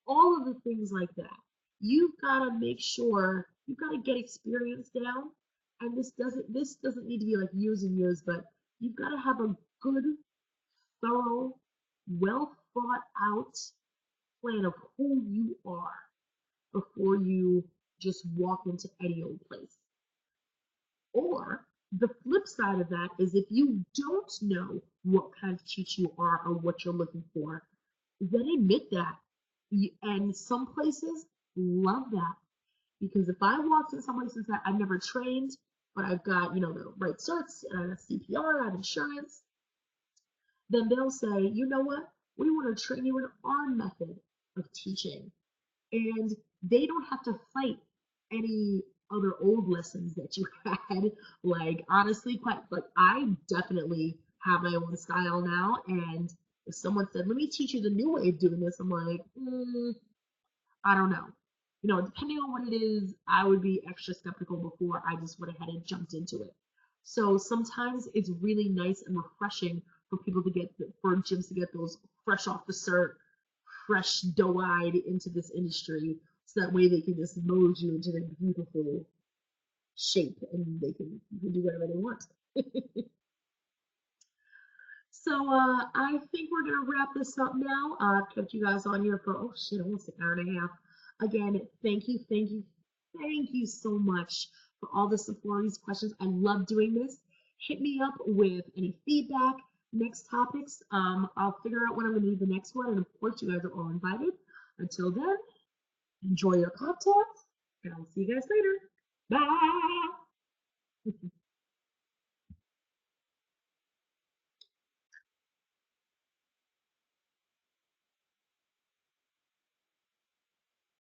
of the things like that. You've got to make sure, you've got to get experience down, and this doesn't need to be like years and years, but you've got to have a good, thorough, well thought out plan of who you are before you just walk into any old place. Or the flip side of that is, if you don't know what kind of teacher you are or what you're looking for, then admit that. And some places love that, because if I walked in some places that I've never trained, but I've got, the right certs, and I have CPR, I have insurance, then they'll say, you know what, we want to train you in our method of teaching. And they don't have to fight any other old lessons that you had. Like, honestly, I definitely have my own style now, and if someone said, let me teach you the new way of doing this, I'm like, I don't know. Depending on what it is, I would be extra skeptical before I just went ahead and jumped into it. So sometimes it's really nice and refreshing for for gyms to get those fresh off the cert, fresh doe-eyed into this industry, So that way they can just mold you into their beautiful shape and you can do whatever they want. So I think we're gonna wrap this up now. I've kept you guys on here for almost an hour and a half. Again, thank you so much for all the support, these questions. I love doing this. Hit me up with any feedback, next topics. I'll figure out when I'm gonna do the next one, and of course, you guys are all invited. Until then, enjoy your cocktails, and I'll see you guys later. Bye.